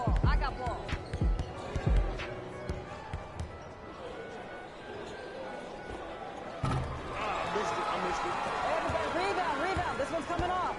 ball. I got ball. I missed it. Hey, everybody, rebound. This one's coming off.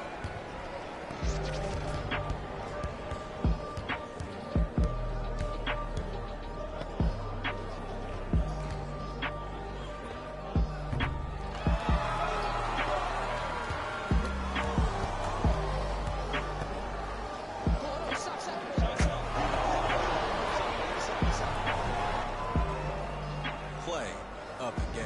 Play up game.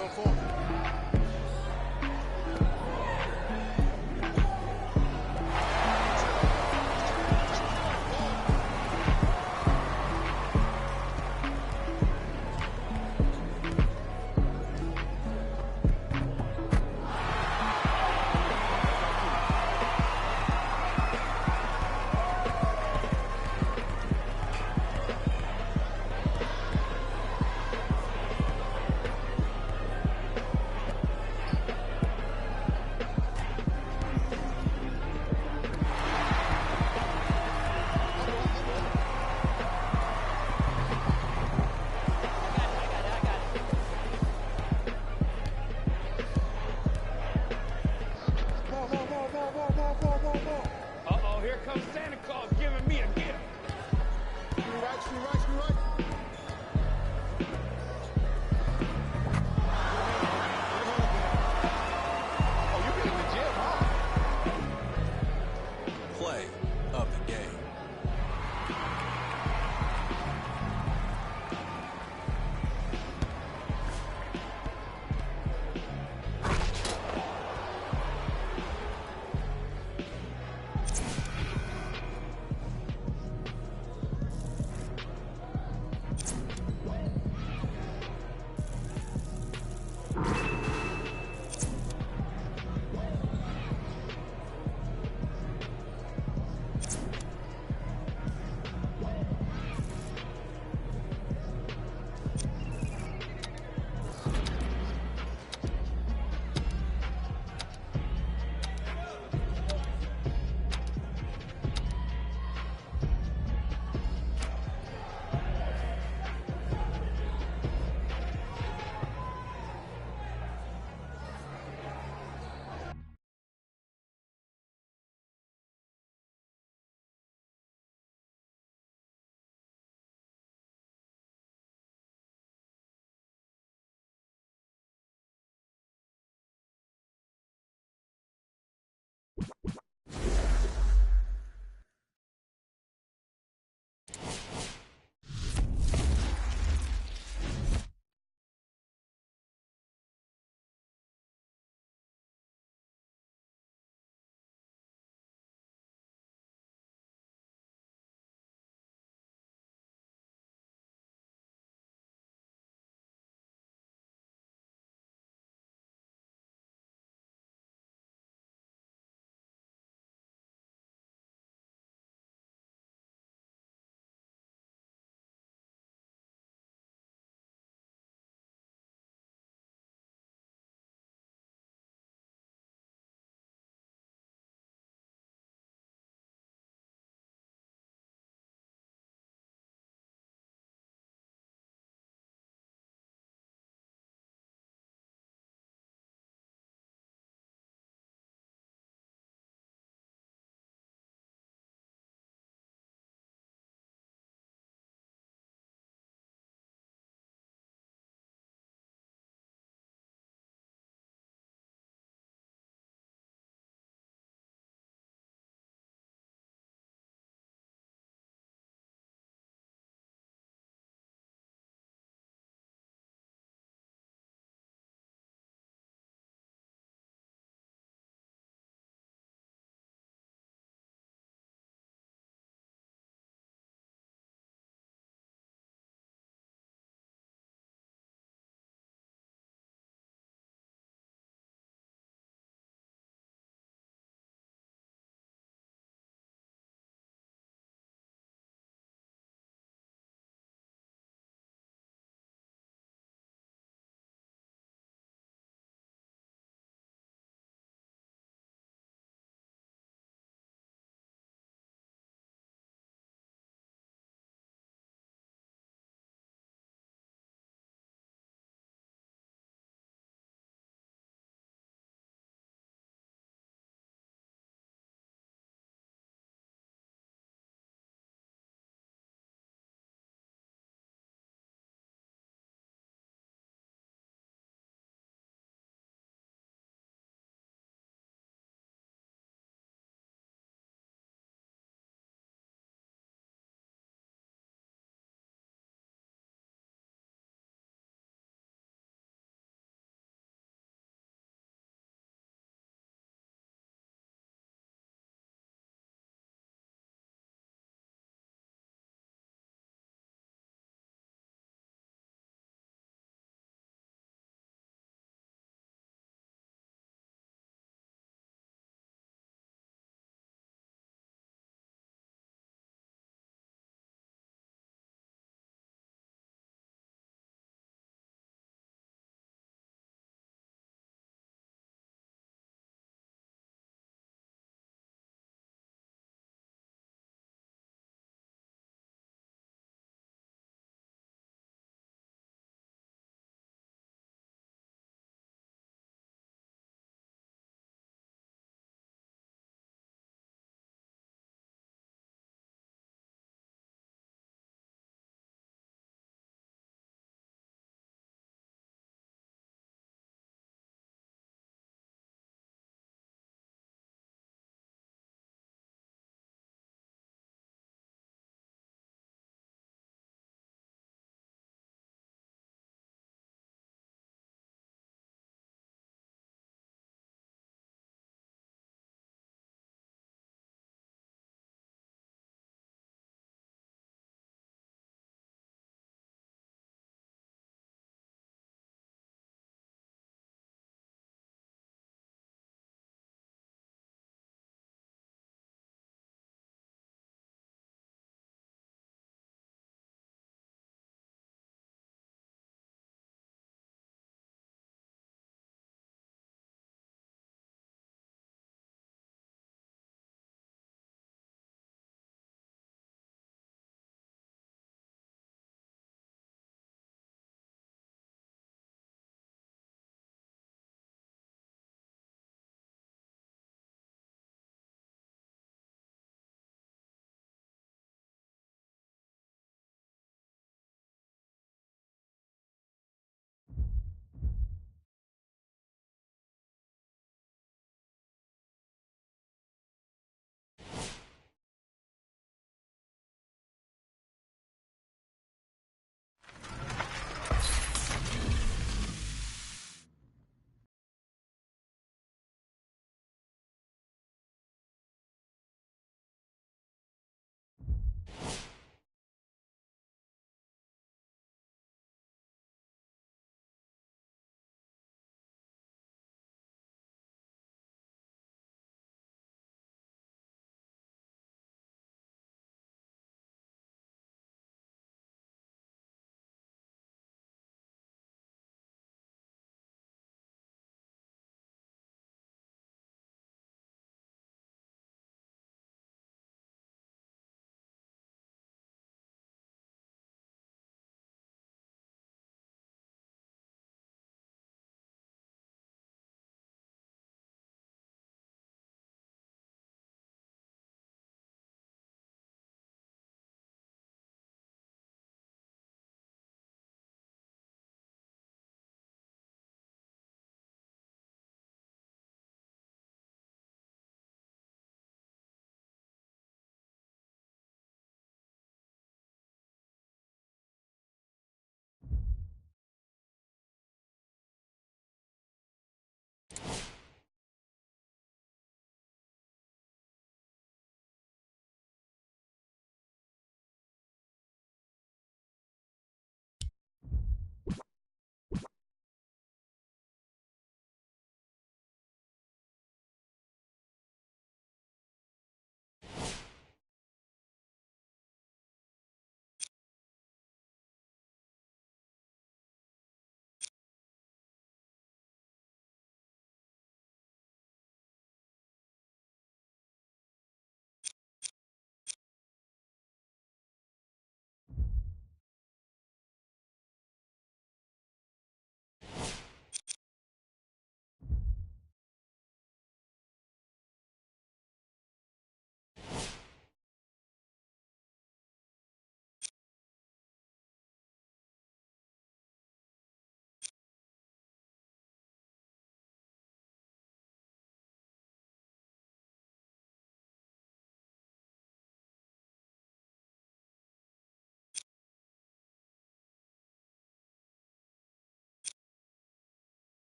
so far. Uh-oh, here comes Santa Claus giving me a gift. Screen right, screen right, screen right. Oh, you been in the gym, huh? Play of the game.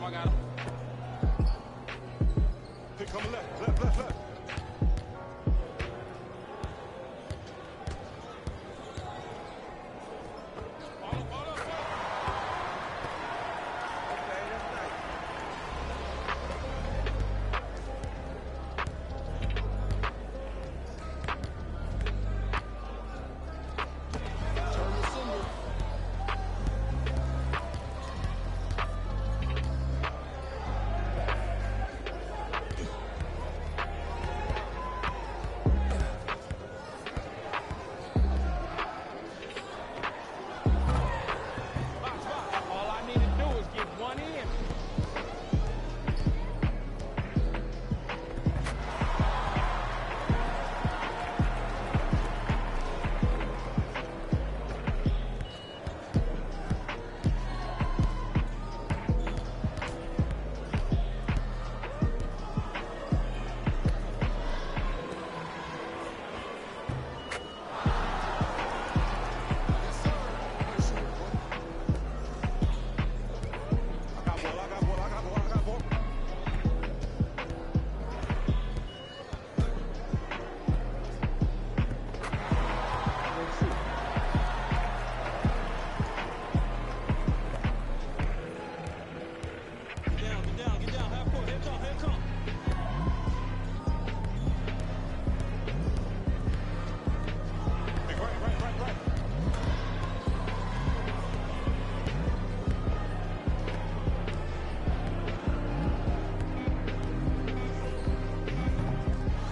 I got him. Pick coming left, left, left, left. Turn the single. All I need to do is get one in. Yes, sir. Nice shooting, boy. I got ball, I got ball, I got ball, I got ball. Get down. Half court. Here it come. Hey, right.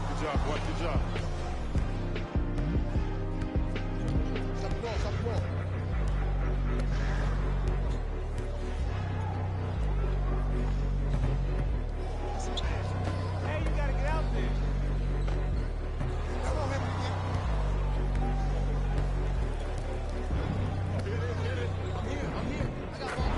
Good job, boy. Good job. Stop the ball, stop the ball. Hey, you gotta get out there. Come on, man. Get it. I'm here. I got ball.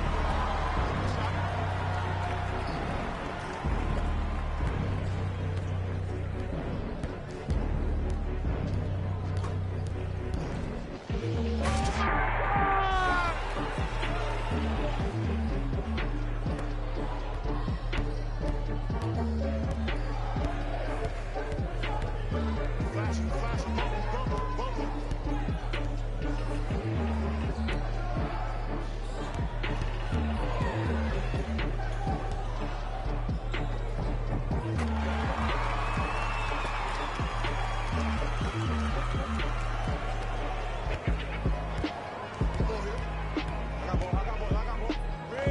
Flash, bubble. Ball here. I got ball. Ready?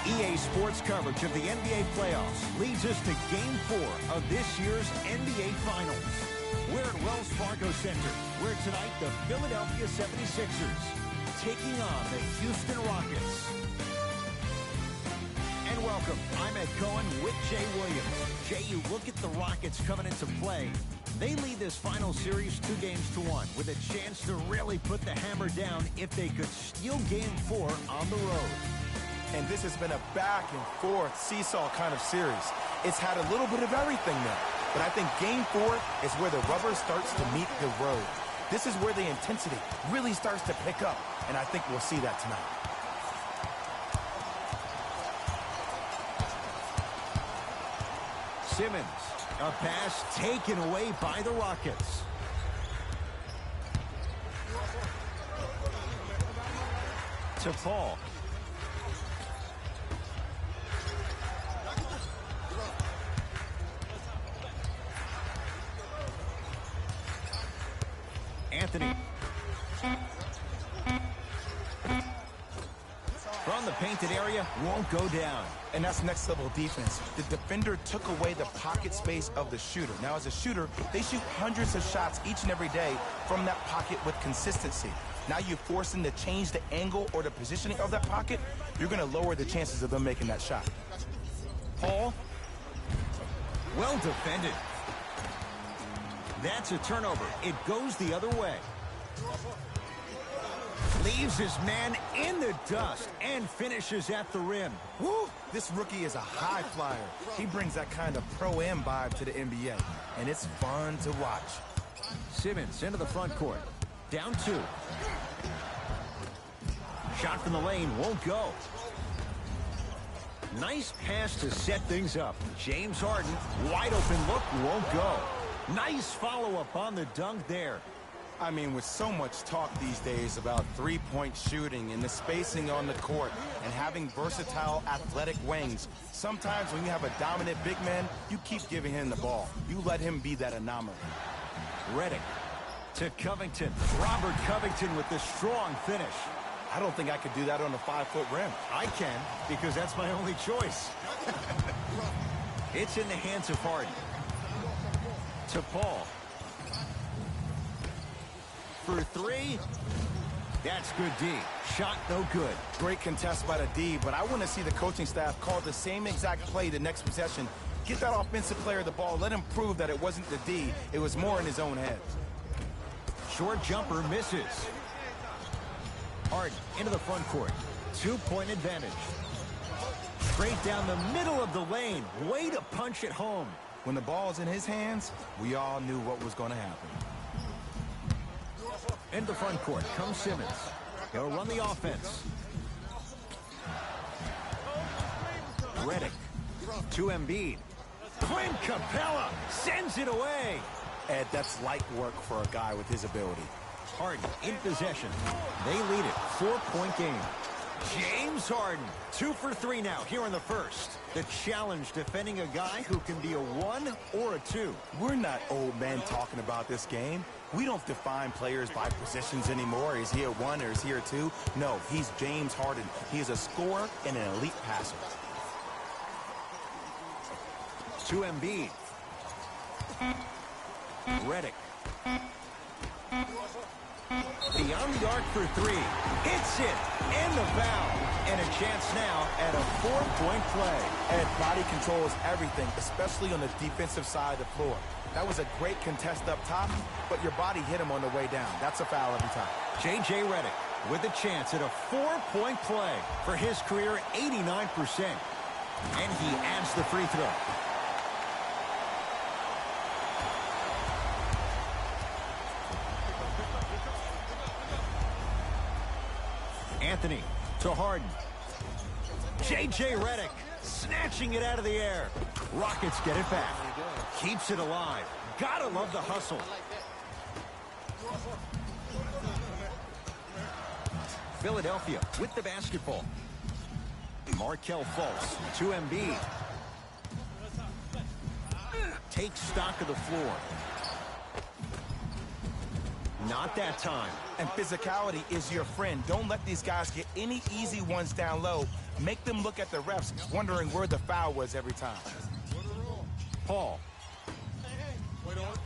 EA Sports coverage of the NBA playoffs leads us to Game 4 of this year's NBA Finals. We're at Wells Fargo Center, where tonight the Philadelphia 76ers taking on the Houston Rockets. And welcome, I'm Ed Cohen with Jay Williams. Jay, you look at the Rockets coming into play. They lead this final series 2-1 with a chance to really put the hammer down if they could steal Game 4 on the road. And this has been a back-and-forth seesaw kind of series. It's had a little bit of everything there. But I think Game 4 is where the rubber starts to meet the road. This is where the intensity really starts to pick up, and I think we'll see that tonight. Simmons, a pass taken away by the Rockets. To Paul. Anthony. From the painted area, won't go down. And that's next level defense. The defender took away the pocket space of the shooter. Now, as a shooter, they shoot hundreds of shots each and every day from that pocket with consistency. Now you force them to change the angle or the positioning of that pocket, you're going to lower the chances of them making that shot. Paul. Well defended. That's a turnover. It goes the other way. Leaves his man in the dust and finishes at the rim. Woo! This rookie is a high flyer. He brings that kind of pro-am vibe to the NBA, and it's fun to watch. Simmons into the front court. Down 2. Shot from the lane won't go. Nice pass to set things up. James Harden, wide open look, won't go. Nice follow-up on the dunk there. I mean, with so much talk these days about three-point shooting and the spacing on the court and having versatile athletic wings, sometimes when you have a dominant big man, you keep giving him the ball. You let him be that anomaly. Redick to Covington. Robert Covington with the strong finish. I don't think I could do that on a 5-foot rim. I can, because that's my only choice. It's in the hands of Harden. To Paul. For 3. That's good D. Shot no good. Great contest by the D, but I want to see the coaching staff call the same exact play the next possession. Get that offensive player the ball. Let him prove that it wasn't the D. It was more in his own head. Short jumper misses. Harden into the front court. 2-point advantage. Straight down the middle of the lane. Way to punch it home. When the ball's in his hands, we all knew what was going to happen. In the front court comes Simmons. He'll run the offense. Redick to Embiid. Clint Capella sends it away. Ed, that's light work for a guy with his ability. Harden in possession. They lead it. 4-point game. James Harden, 2 for 3 now here in the first. The challenge defending a guy who can be a 1 or a 2. We're not old men talking about this game. We don't define players by positions anymore. Is he a 1 or is he a 2? No, he's James Harden. He is a scorer and an elite passer. To Embiid. Redick. Beyond the arc for 3. Hits it. And the foul. And a chance now at a 4-point play. And body control is everything, especially on the defensive side of the floor. That was a great contest up top, but your body hit him on the way down. That's a foul every time. J.J. Redick with a chance at a 4-point play for his career 89%. And he adds the free throw. Anthony to Harden. J.J. Redick snatching it out of the air. Rockets get it back. Keeps it alive. Gotta love the hustle. Philadelphia with the basketball. Markelle Fultz to Embiid. Takes stock of the floor. Not that time. And physicality is your friend. Don't let these guys get any easy ones down low. Make them look at the refs, wondering where the foul was every time. Paul. Wait on it.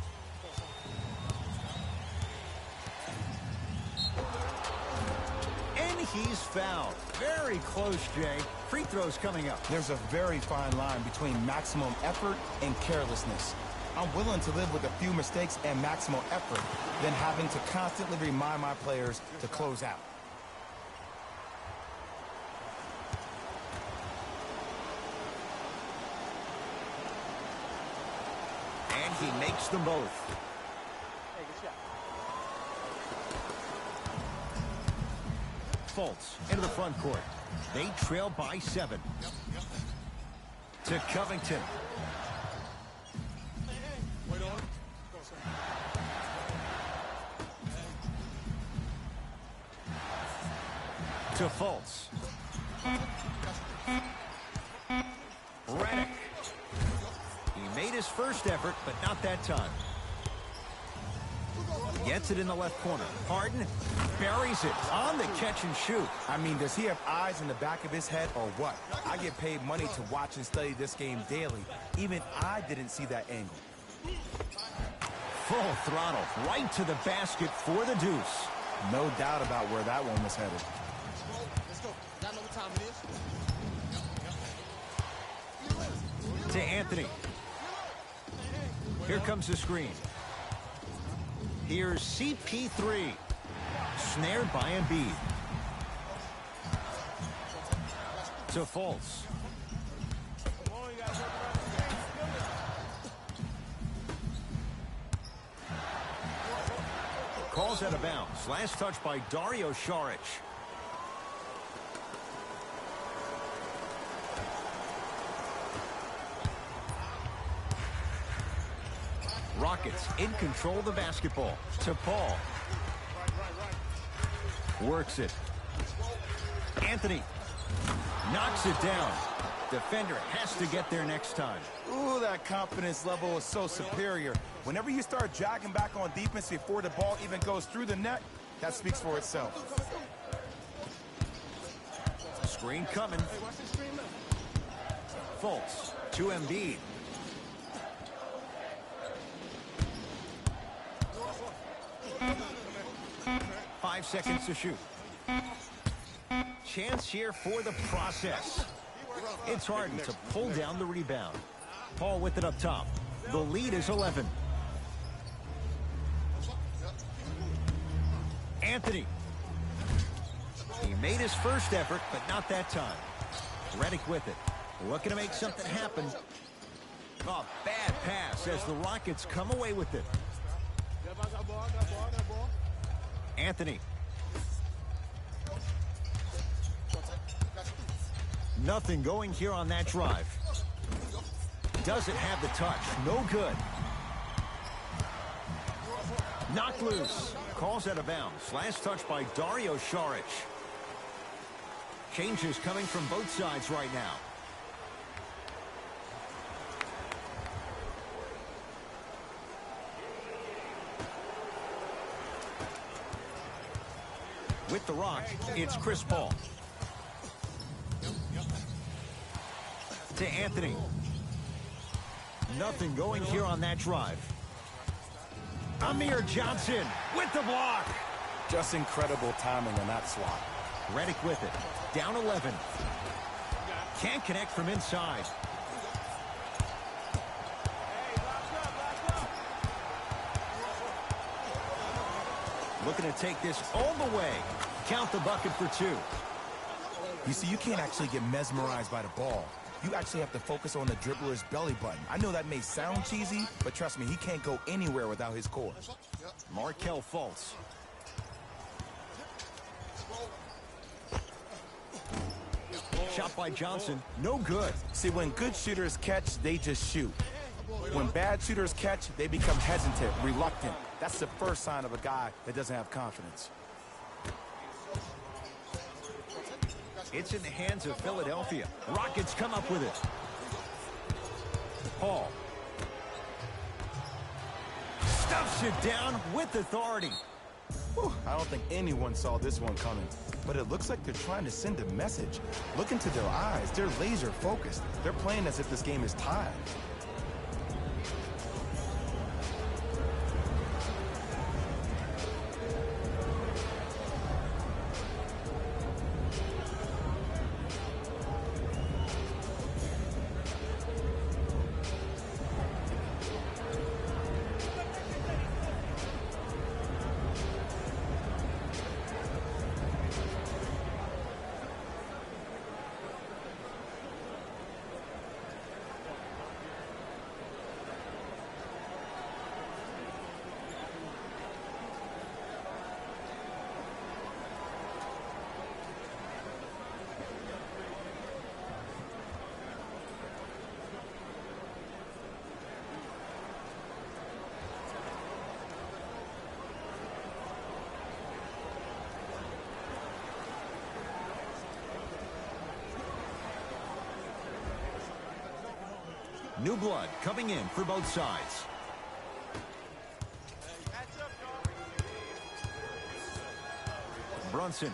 And he's fouled. Very close, Jay. Free throws coming up. There's a very fine line between maximum effort and carelessness. I'm willing to live with a few mistakes and maximum effort than having to constantly remind my players to close out. And he makes them both. Hey, good shot. Fultz into the front court. They trail by 7. To Covington. Wait on it. To Fultz. Redick. He made his first effort, but not that time. Gets it in the left corner. Harden buries it on the catch and shoot. I mean, does he have eyes in the back of his head or what? I get paid money to watch and study this game daily. Even I didn't see that angle. Full throttle right to the basket for the deuce. No doubt about where that one was headed. Let's go. Y'all know what time it is. To Anthony. Here comes the screen. Here's CP3. Snared by Embiid. To Fultz. Calls out of bounds. Last touch by Dario Saric. Rockets in control of the basketball. To Paul. Works it. Anthony knocks it down. Defender has to get there next time. Ooh, that confidence level is so superior. Whenever you start jogging back on defense before the ball even goes through the net, that speaks for itself. Screen coming. Fultz to Embiid. 5 seconds to shoot. Chance here for the process. It's Harden to pull down the rebound. Paul with it up top. The lead is 11. Anthony. He made his first effort, but not that time. Redick with it. Looking to make something happen. Oh, bad pass as the Rockets come away with it. Anthony. Nothing going here on that drive. Doesn't have the touch. No good. Knocked loose. Calls out of bounds. Last touch by Dario Saric. Changes coming from both sides right now. With the rock, it's Chris Paul. To Anthony. Nothing going here on that drive. Amir Johnson with the block. Just incredible timing on that swat. Redick with it. Down 11. Can't connect from inside. Looking to take this all the way. Count the bucket for 2. You see, you can't actually get mesmerized by the ball. You actually have to focus on the dribbler's belly button. I know that may sound cheesy, but trust me, he can't go anywhere without his core. Markelle Fultz. Shot by Johnson. No good. See, when good shooters catch, they just shoot. When bad shooters catch, they become hesitant, reluctant. That's the first sign of a guy that doesn't have confidence. It's in the hands of Philadelphia. Rockets come up with it. Paul. Stuffs it down with authority. Whew, I don't think anyone saw this one coming. But it looks like they're trying to send a message. Look into their eyes. They're laser focused. They're playing as if this game is tied. New blood coming in for both sides. Brunson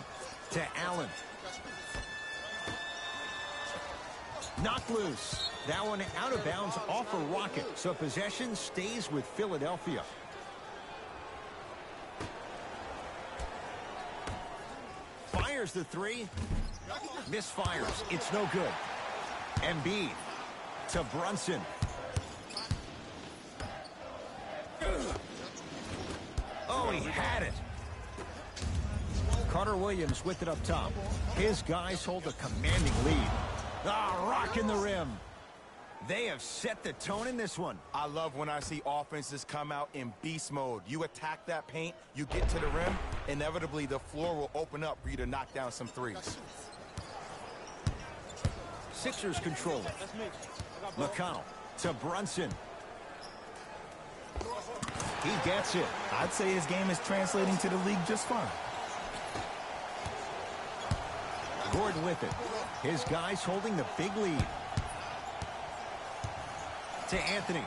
to Allen. Knocked loose. That one out of bounds off a rocket. So possession stays with Philadelphia. Fires the three. Misfires. It's no good. Embiid to Brunson. Oh, he had it. Carter Williams with it up top. His guys hold a commanding lead. Ah, rocking the rim. They have set the tone in this one. I love when I see offenses come out in beast mode. You attack that paint, you get to the rim, inevitably the floor will open up for you to knock down some threes. Sixers control it. McConnell to Brunson. He gets it. I'd say his game is translating to the league just fine. Gordon with it. His guys holding the big lead. To Anthony.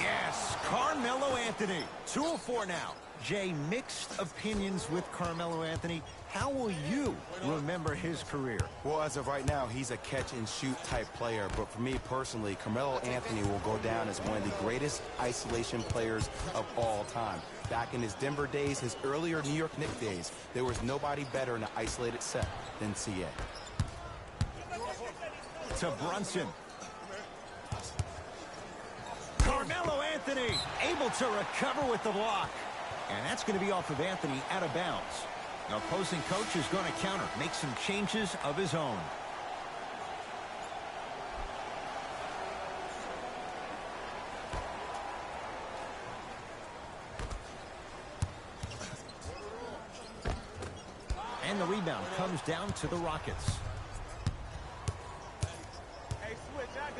Yes, Carmelo Anthony. 2 of 4 now. Jay, mixed opinions with Carmelo Anthony. How will you remember his career? Well, as of right now, he's a catch-and-shoot type player. But for me personally, Carmelo Anthony will go down as one of the greatest isolation players of all time. Back in his Denver days, his earlier New York Knicks days, there was nobody better in an isolated set than CA. To Brunson. Carmelo Anthony able to recover with the block. And that's going to be off of Anthony out of bounds. The opposing coach is going to counter, make some changes of his own. And the rebound comes down to the Rockets.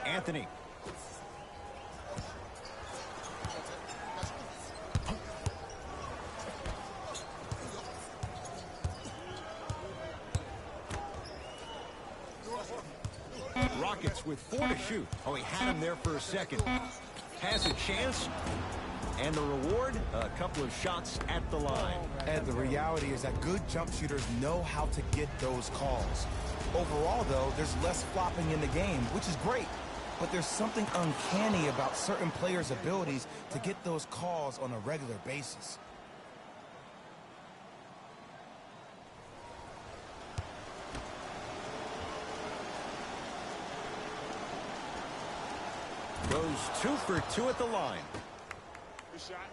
Anthony. Rockets with 4 to shoot. Oh, he had him there for a second. Has a chance. And the reward, a couple of shots at the line. And the reality is that good jump shooters know how to get those calls. Overall, though, there's less flopping in the game, which is great. But there's something uncanny about certain players' abilities to get those calls on a regular basis. Goes 2 for 2 at the line. Good shot.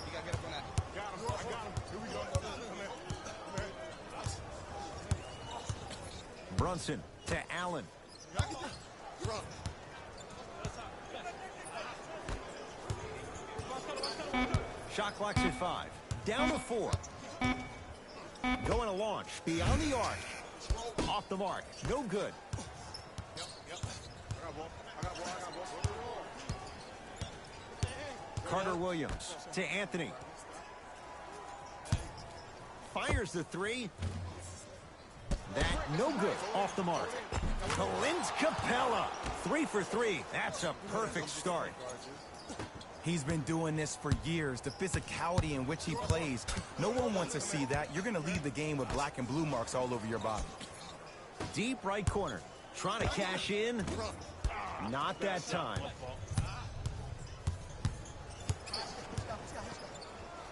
You gotta get up on that. Got him. I got him. Here we go. Brunson to Allen. Run. Shot clock's at 5. Down to 4. Going to launch beyond the arc. Off the mark. No good. Carter Williams to Anthony. Fires the 3. That no good, off the mark. Clint Capella, 3 for 3. That's a perfect start. He's been doing this for years. The physicality in which he plays, no one wants to see that. You're going to leave the game with black and blue marks all over your body. Deep right corner, trying to cash in. Not that time.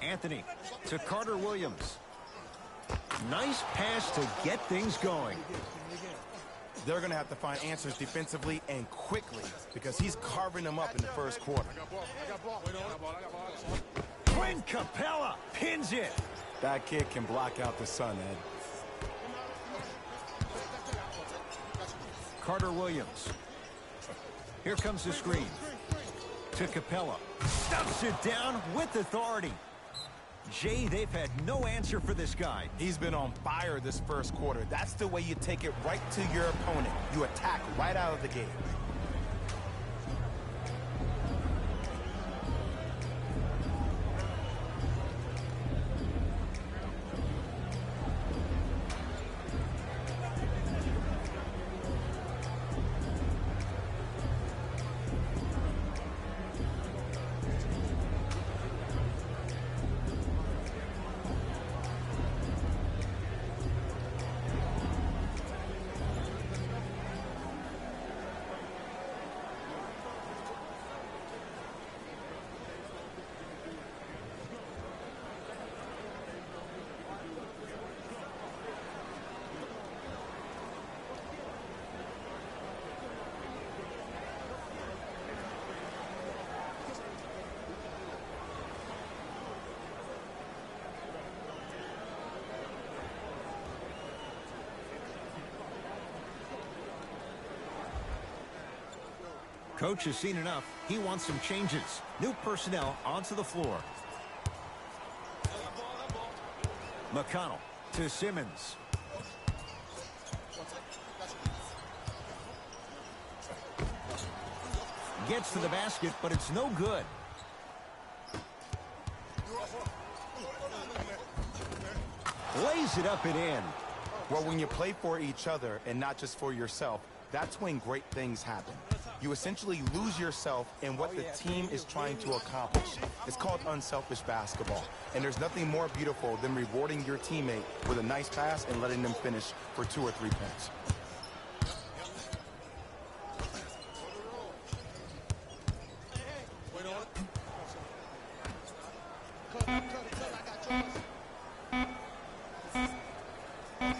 Anthony to Carter Williams. Nice pass to get things going. They're going to have to find answers defensively and quickly because he's carving them up in the first quarter. Clint Capella pins it. That kid can block out the sun, Ed. Carter Williams. Here comes the screen. To Capella. Stuffs it down with authority. Jay, they've had no answer for this guy. He's been on fire this first quarter. That's the way you take it right to your opponent. You attack right out of the gate. Coach has seen enough. He wants some changes. New personnel onto the floor. McConnell to Simmons. Gets to the basket, but it's no good. Lays it up and in. Well, when you play for each other and not just for yourself, that's when great things happen. You essentially lose yourself in what the team is trying to accomplish. It's called unselfish basketball. And there's nothing more beautiful than rewarding your teammate with a nice pass and letting them finish for 2 or 3 points.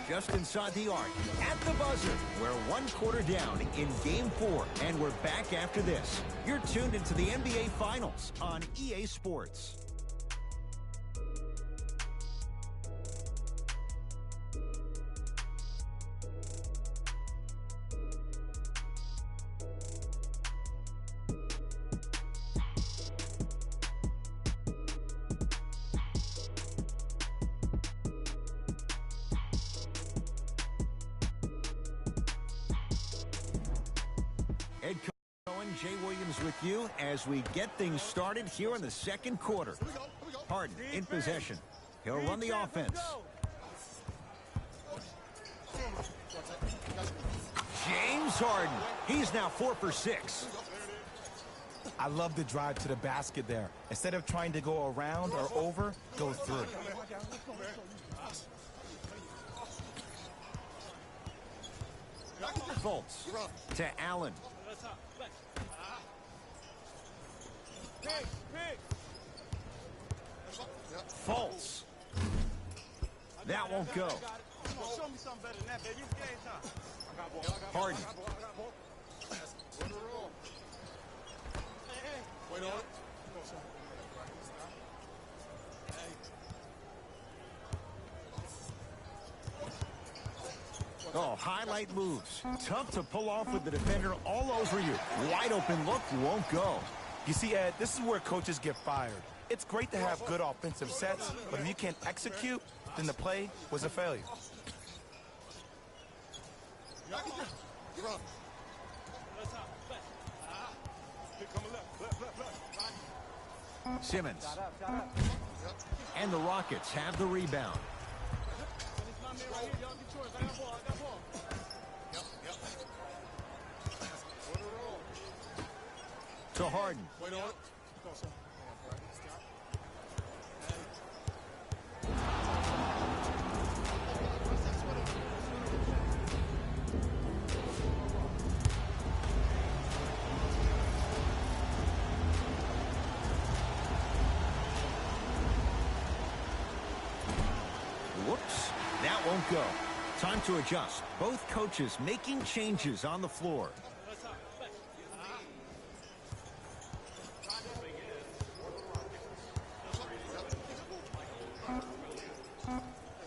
Just inside the arc, at the buzzer. We're 1 quarter down in Game 4, and we're back after this. You're tuned into the NBA Finals on EA Sports. Ed Cohen, Jay Williams with you as we get things started here in the second quarter. Harden in possession. He'll run the offense. James Harden. He's now 4 for 6. I love the drive to the basket there. Instead of trying to go around or over, go through. Fultz to Allen. Fultz. That won't go. Harden. Oh, highlight moves. Tough to pull off with the defender all over you. Wide open look won't go. You see, Ed, this is where coaches get fired. It's great to have good offensive sets, but if you can't execute, then the play was a failure. Simmons. And the Rockets have the rebound. To Harden. Whoops, that won't go. Time to adjust. Both coaches making changes on the floor.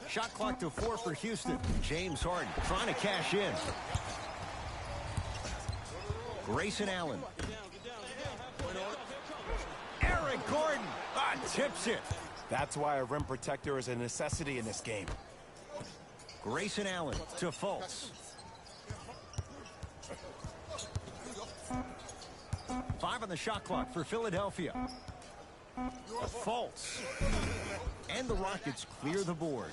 Shot clock to 4 for Houston. James Harden trying to cash in. Grayson Allen. Eric Gordon tips it. That's why a rim protector is a necessity in this game. Grayson Allen to Fultz. 5 on the shot clock for Philadelphia. Fultz. And the Rockets clear the board.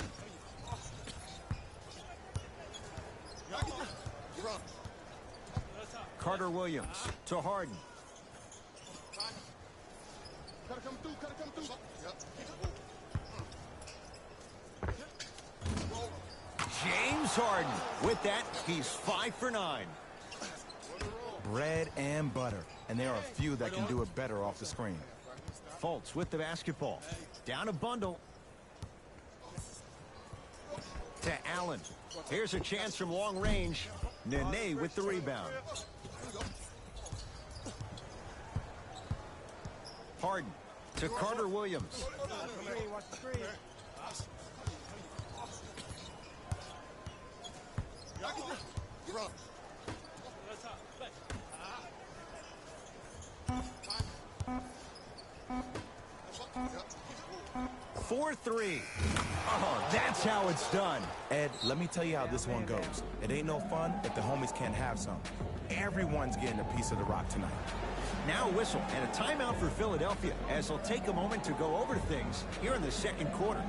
Carter Williams to Harden. James Harden. With that, he's 5 for 9. Bread and butter. And there are a few that can do it better off the screen. Fultz with the basketball. Down a bundle. To Allen. Here's a chance from long range. Nene with the rebound. Harden to Carter Williams. Watch the screen. Run. 4-3. Oh, that's how it's done. Ed, let me tell you how this one goes. It ain't no fun if the homies can't have some. Everyone's getting a piece of the rock tonight. Now a whistle and a timeout for Philadelphia as they'll take a moment to go over things here in the second quarter.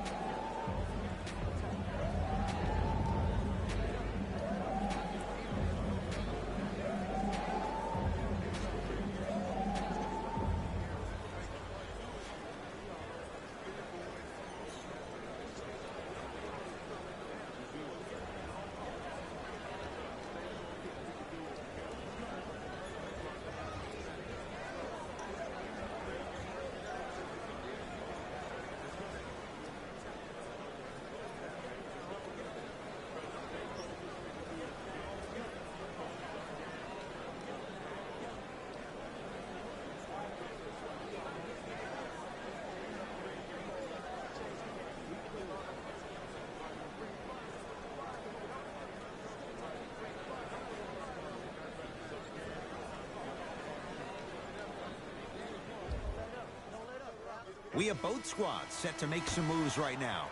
We have both squads set to make some moves right now.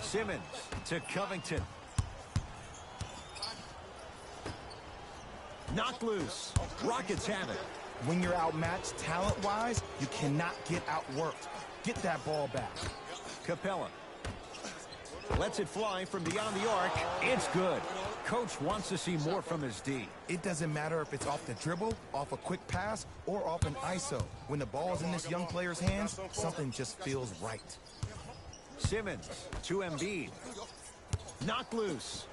Simmons to Covington. Knocked loose. Rockets have it. When you're outmatched talent-wise, you cannot get outworked. Get that ball back. Capella lets it fly from beyond the arc. It's good. Coach wants to see more from his D. It doesn't matter if it's off the dribble, off a quick pass, or off an ISO. When the ball's in this young player's hands, something just feels right. Simmons to Embiid. Knocked loose.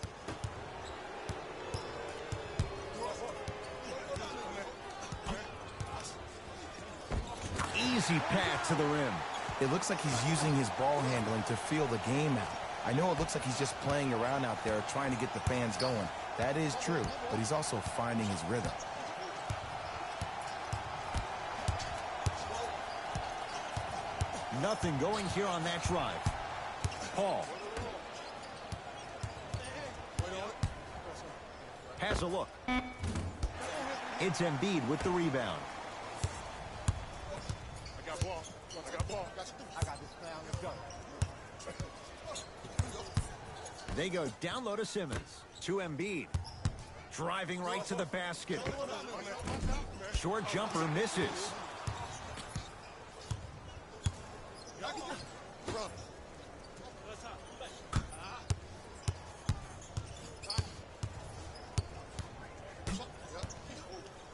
Easy pass to the rim. It looks like he's using his ball handling to feel the game out. I know it looks like he's just playing around out there trying to get the fans going. That is true, but he's also finding his rhythm. Nothing going here on that drive. Paul has a look. It's Embiid with the rebound. I got ball. I got this plan. Let's go. They go down low to Simmons. To Embiid. Driving right to the basket. Short jumper misses. Run.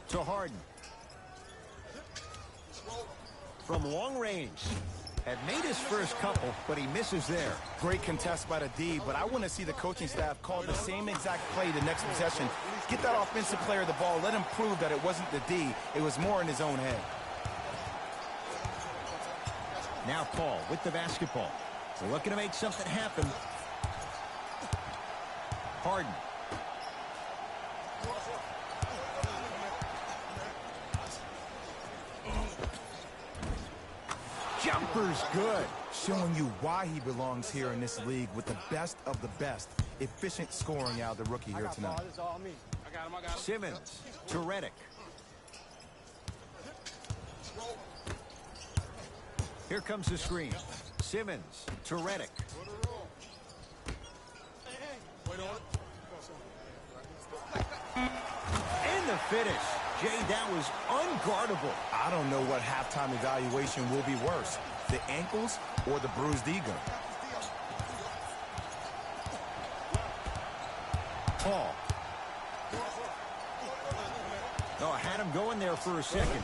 To Harden. From long range. Had made his first couple, but he misses there. Great contest by the D, but I want to see the coaching staff call the same exact play the next possession. Get that offensive player the ball. Let him prove that it wasn't the D. It was more in his own head. Now Paul with the basketball. We're looking to make something happen. Harden. Jumper's good. Showing you why he belongs here in this league with the best of the best. Efficient scoring out of the rookie I here got tonight. ball. This is all me. I got him, I got him. Simmons to Redick. Here comes the screen. Simmons to Redick. And the finish. Jay, that was unguardable. I don't know what halftime evaluation will be worse, the ankles or the bruised ego. Paul. Oh, I had him going there for a second.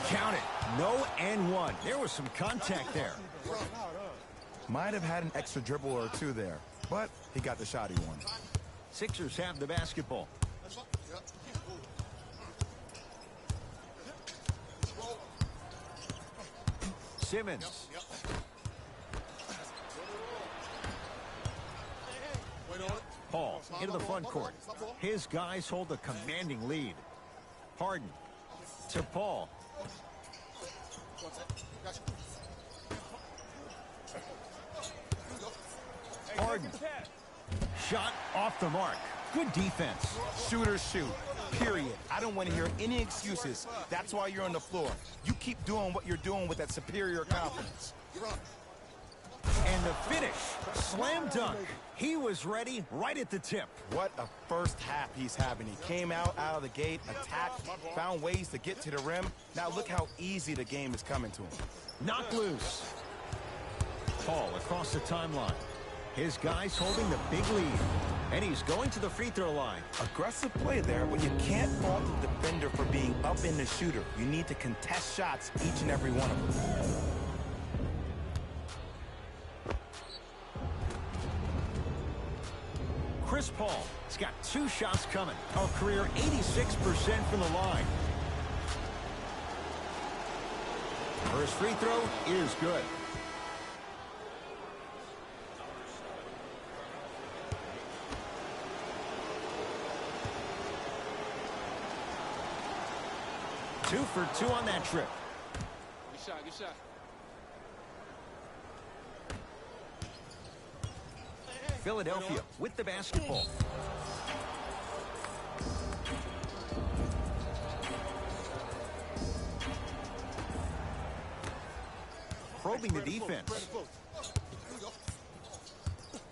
Count it. No and one. There was some contact there. Might have had an extra dribble or two there, but he got the shot he wanted. Sixers have the basketball. Simmons. Paul into the front court. His guys hold a commanding lead. Harden to Paul. Harden. Shot off the mark. Good defense. Shooters shoot, period. I don't want to hear any excuses. That's why you're on the floor. You keep doing what you're doing with that superior confidence. And the finish. Slam dunk. He was ready right at the tip. What a first half he's having. He came out of the gate, attacked, found ways to get to the rim. Now look how easy the game is coming to him. Knocked loose. Paul across the timeline. His guys holding the big lead. And he's going to the free throw line. Aggressive play there, but you can't fault the defender for being up in the shooter. You need to contest shots, each and every one of them. Chris Paul has got 2 shots coming. A career 86% from the line. First free throw is good. Two for 2 on that trip. Good shot, good shot. Philadelphia with the basketball. Probing the defense.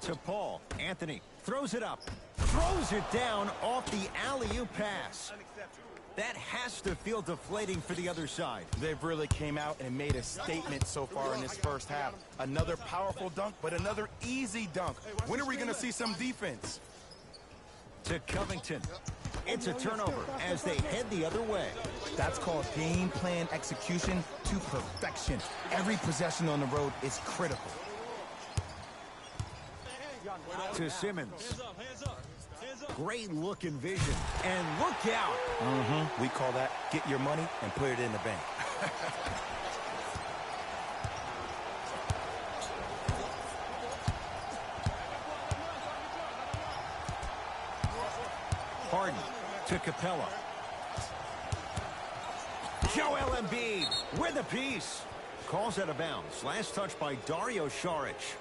To Paul. Anthony throws it up. Throws it down off the alley-oop pass. That has to feel deflating for the other side. They've really came out and made a statement so far in this first half. Another powerful dunk, but another easy dunk. When are we going to see some defense? To Covington. It's a turnover as they head the other way. That's called game plan execution to perfection. Every possession on the road is critical. To Simmons. Great look and vision. And look out. We call that get your money and put it in the bank. Harden to Capella. Joel Embiid with a piece. Calls out of bounds. Last touch by Dario Saric.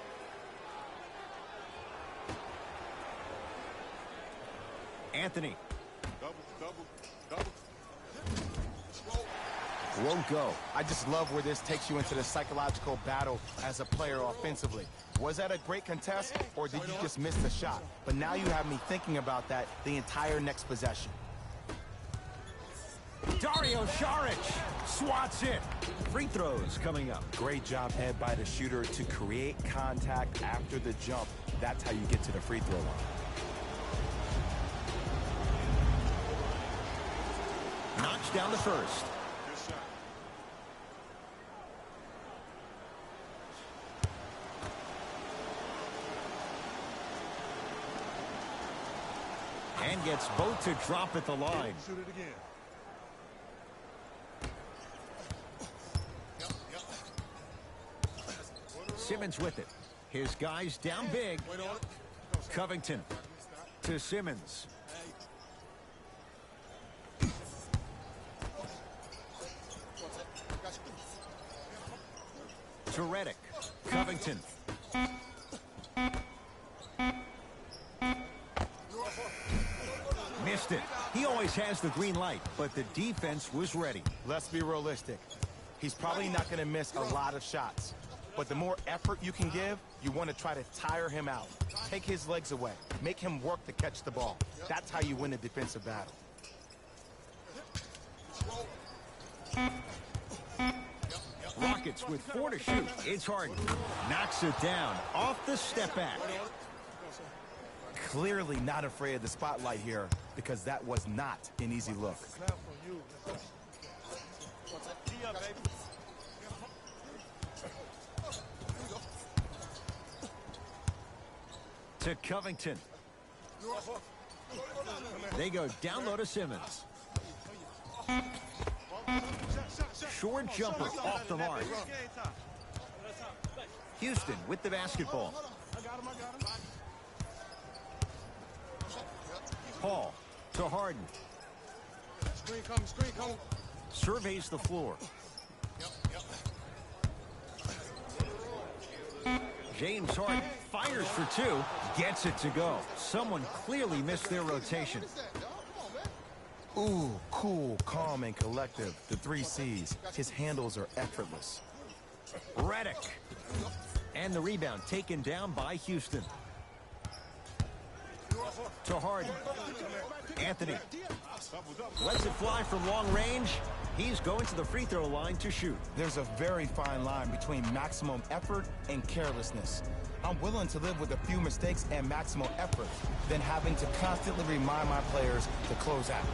Anthony. Won't go. I just love where this takes you into the psychological battle as a player offensively. Was that a great contest, or did you just miss the shot? But now you have me thinking about that the entire next possession. Dario Saric swats it. Free throws coming up. Great job, Ed, by the shooter to create contact after the jump. That's how you get to the free throw line. Knocks down the first. And gets both to drop at the line. Shoot it again. Simmons with it. His guys down big. Wait on it. Covington to Simmons. To Redick. Covington. Missed it. He always has the green light, but the defense was ready. Let's be realistic. He's probably not going to miss a lot of shots. But the more effort you can give, you want to try to tire him out. Take his legs away. Make him work to catch the ball. That's how you win a defensive battle. Rockets with 4 to shoot. It's Harden. Knocks it down off the step back. Clearly not afraid of the spotlight here because that was not an easy look. Snap on you. Tee up, baby. To Covington. They go down low to Simmons. Short jumper off the mark. Houston with the basketball. I got him. Paul to Harden. Screen coming. Surveys the floor. James Harden fires for 2. Gets it to go. Someone clearly missed their rotation. Ooh, cool, calm, and collective. The 3 C's. His handles are effortless. Redick. And the rebound taken down by Houston. To Harden. Anthony lets it fly from long range. He's going to the free throw line to shoot. There's a very fine line between maximum effort and carelessness. I'm willing to live with a few mistakes and maximum effort than having to constantly remind my players to close out.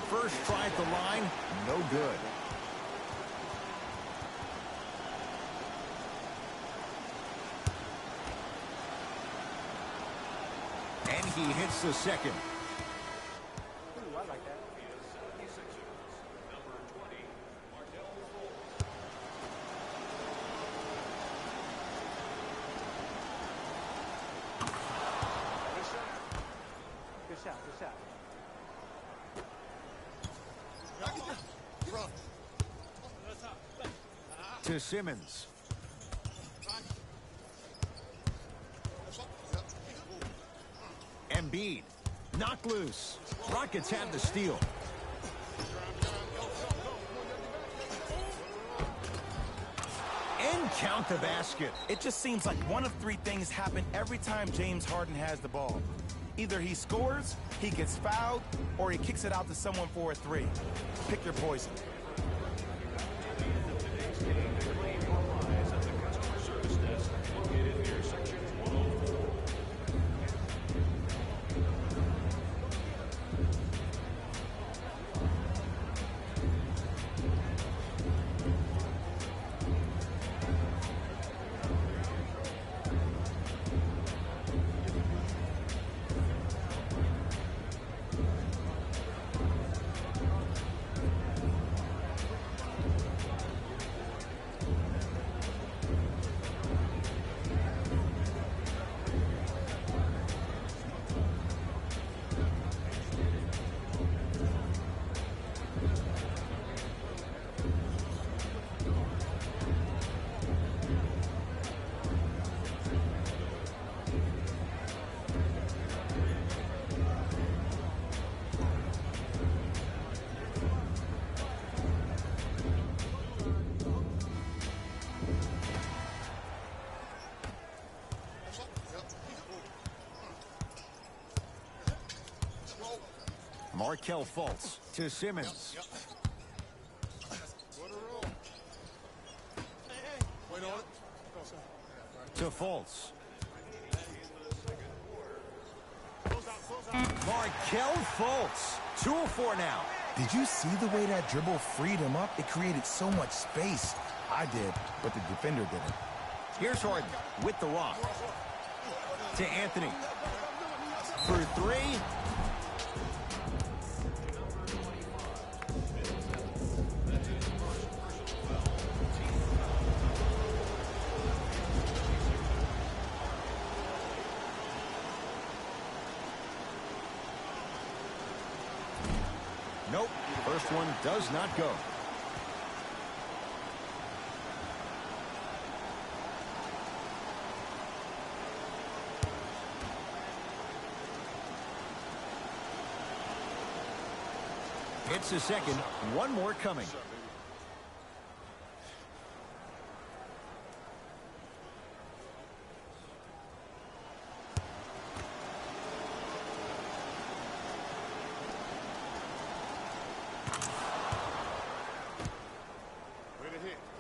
First try at the line, no good. And he hits the second. Good shot. Run. To Simmons. Embiid. Knocked loose. Rockets have the steal. And count the basket. It just seems like one of 3 things happen every time James Harden has the ball. Either he scores, he gets fouled, or he kicks it out to someone for a 3. Pick your poison. Markelle Fultz to Simmons. Wait on it. To Fultz. Markelle Fultz. 2 of 4 now. Did you see the way that dribble freed him up? It created so much space. I did, but the defender didn't. Here's Harden with the rock. To Anthony. For 3. Nope. First one does not go. It's a second. One more coming.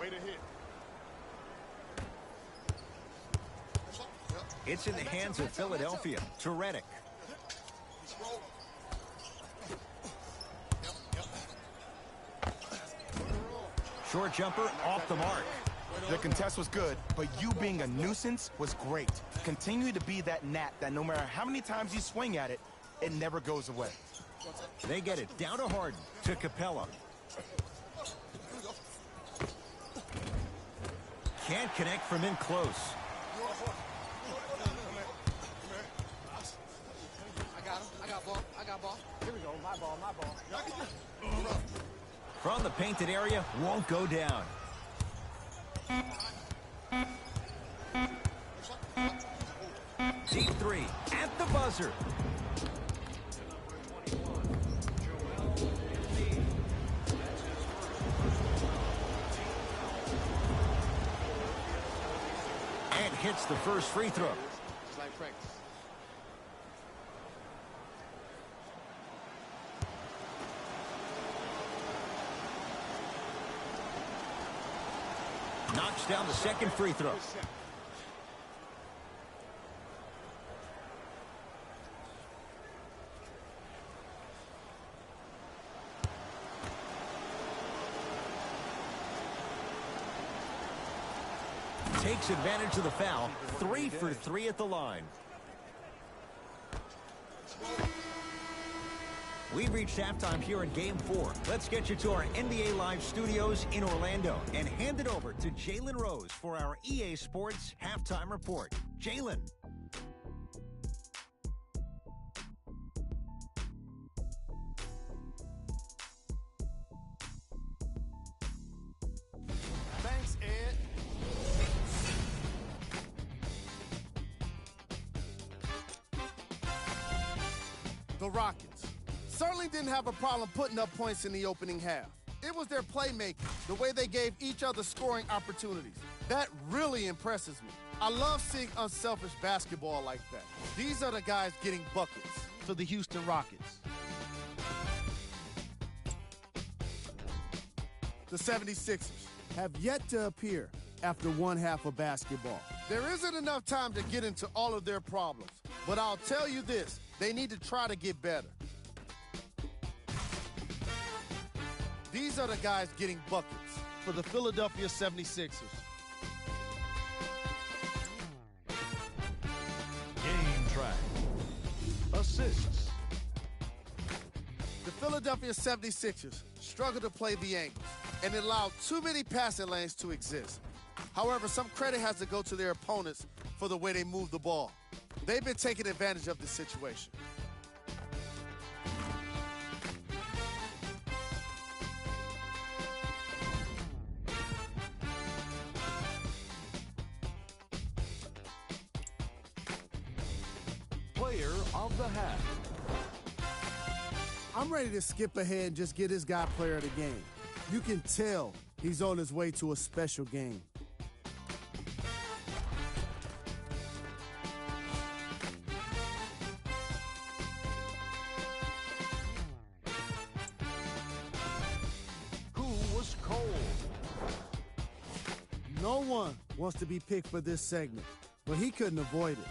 Way to hit. It's in the hands of Philadelphia. To Redick. Short jumper off the mark. The contest was good, but you being a nuisance was great. Continue to be that gnat that no matter how many times you swing at it, it never goes away. They get it down to Harden. To Capella. Can't connect from in close. I got him. I got ball. I got ball. Here we go. My ball. My ball. From the painted area, won't go down. Deep 3 at the buzzer. And hits the first free throw. It's like practice. Knocks down the second free throw. Takes advantage of the foul. 3 for 3 at the line. We've reached halftime here in Game 4. Let's get you to our NBA Live studios in Orlando and hand it over to Jalen Rose for our EA Sports Halftime Report. Jalen. Thanks, Ed. The Rockets certainly didn't have a problem putting up points in the opening half. It was their playmaking, the way they gave each other scoring opportunities. That really impresses me. I love seeing unselfish basketball like that. These are the guys getting buckets for the Houston Rockets. The 76ers have yet to appear after one half of basketball. There isn't enough time to get into all of their problems, but I'll tell you this, they need to try to get better. These are the guys getting buckets for the Philadelphia 76ers. Game track. Assists. The Philadelphia 76ers struggle to play the angles and allow too many passing lanes to exist. However, some credit has to go to their opponents for the way they move the ball. They've been taking advantage of this situation. Player of the half. I'm ready to skip ahead and just get this guy player of the game. You can tell he's on his way to a special game. No one wants to be picked for this segment, but he couldn't avoid it.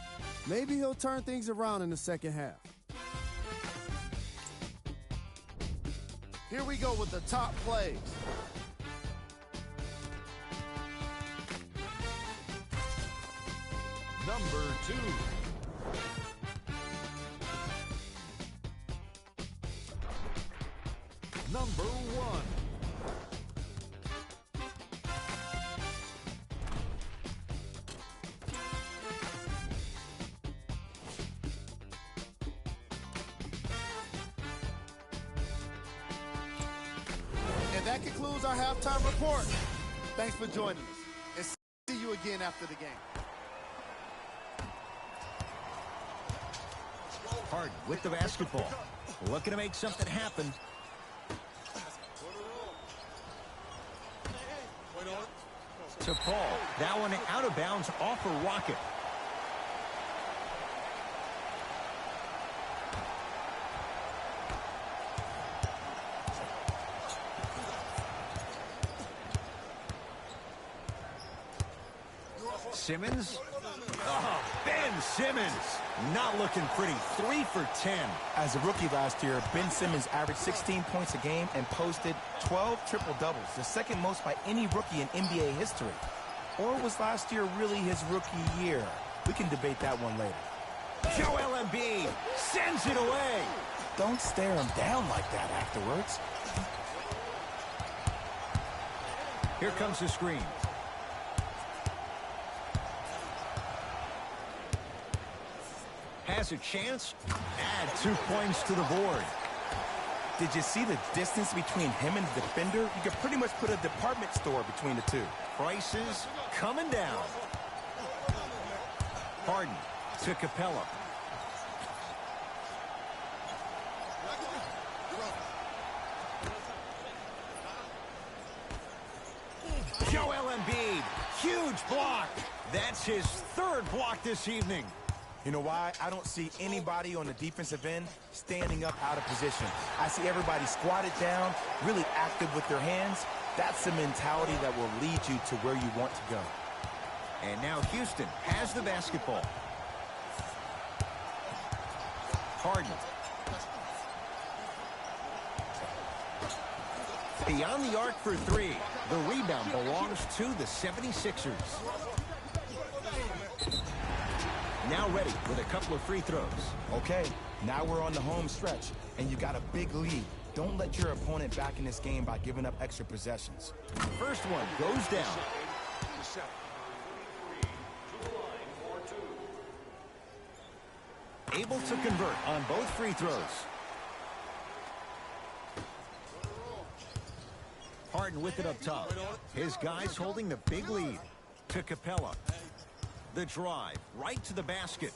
Maybe he'll turn things around in the second half. Here we go with the top plays. Number 2. Number 1. And that concludes our halftime report. Thanks for joining us, and see you again after the game. Harden with the basketball. Looking to make something happen. To Paul. That one out of bounds off a rocket. Simmons. Oh, Ben Simmons. Not looking pretty. 3 for 10. As a rookie last year, Ben Simmons averaged 16 points a game and posted 12 triple-doubles, the second most by any rookie in NBA history. Or was last year really his rookie year? We can debate that one later. Joel Embiid sends it away. Don't stare him down like that afterwards. Here comes the screen. Has a chance. Add 2 points to the board. Did you see the distance between him and the defender? You could pretty much put a department store between the two. Prices coming down. Harden to Capella. Joel Embiid, huge block. That's his 3rd block this evening. You know why? I don't see anybody on the defensive end standing up out of position. I see everybody squatted down, really active with their hands. That's the mentality that will lead you to where you want to go. And now Houston has the basketball. Harden. Beyond the arc for 3. The rebound belongs to the 76ers. Now ready with a couple of free throws. Okay, now we're on the home stretch, and you got a big lead. Don't let your opponent back in this game by giving up extra possessions. First one goes down. Able to convert on both free throws. Harden with it up top. His guys holding the big lead. To Capella. The drive right to the basket.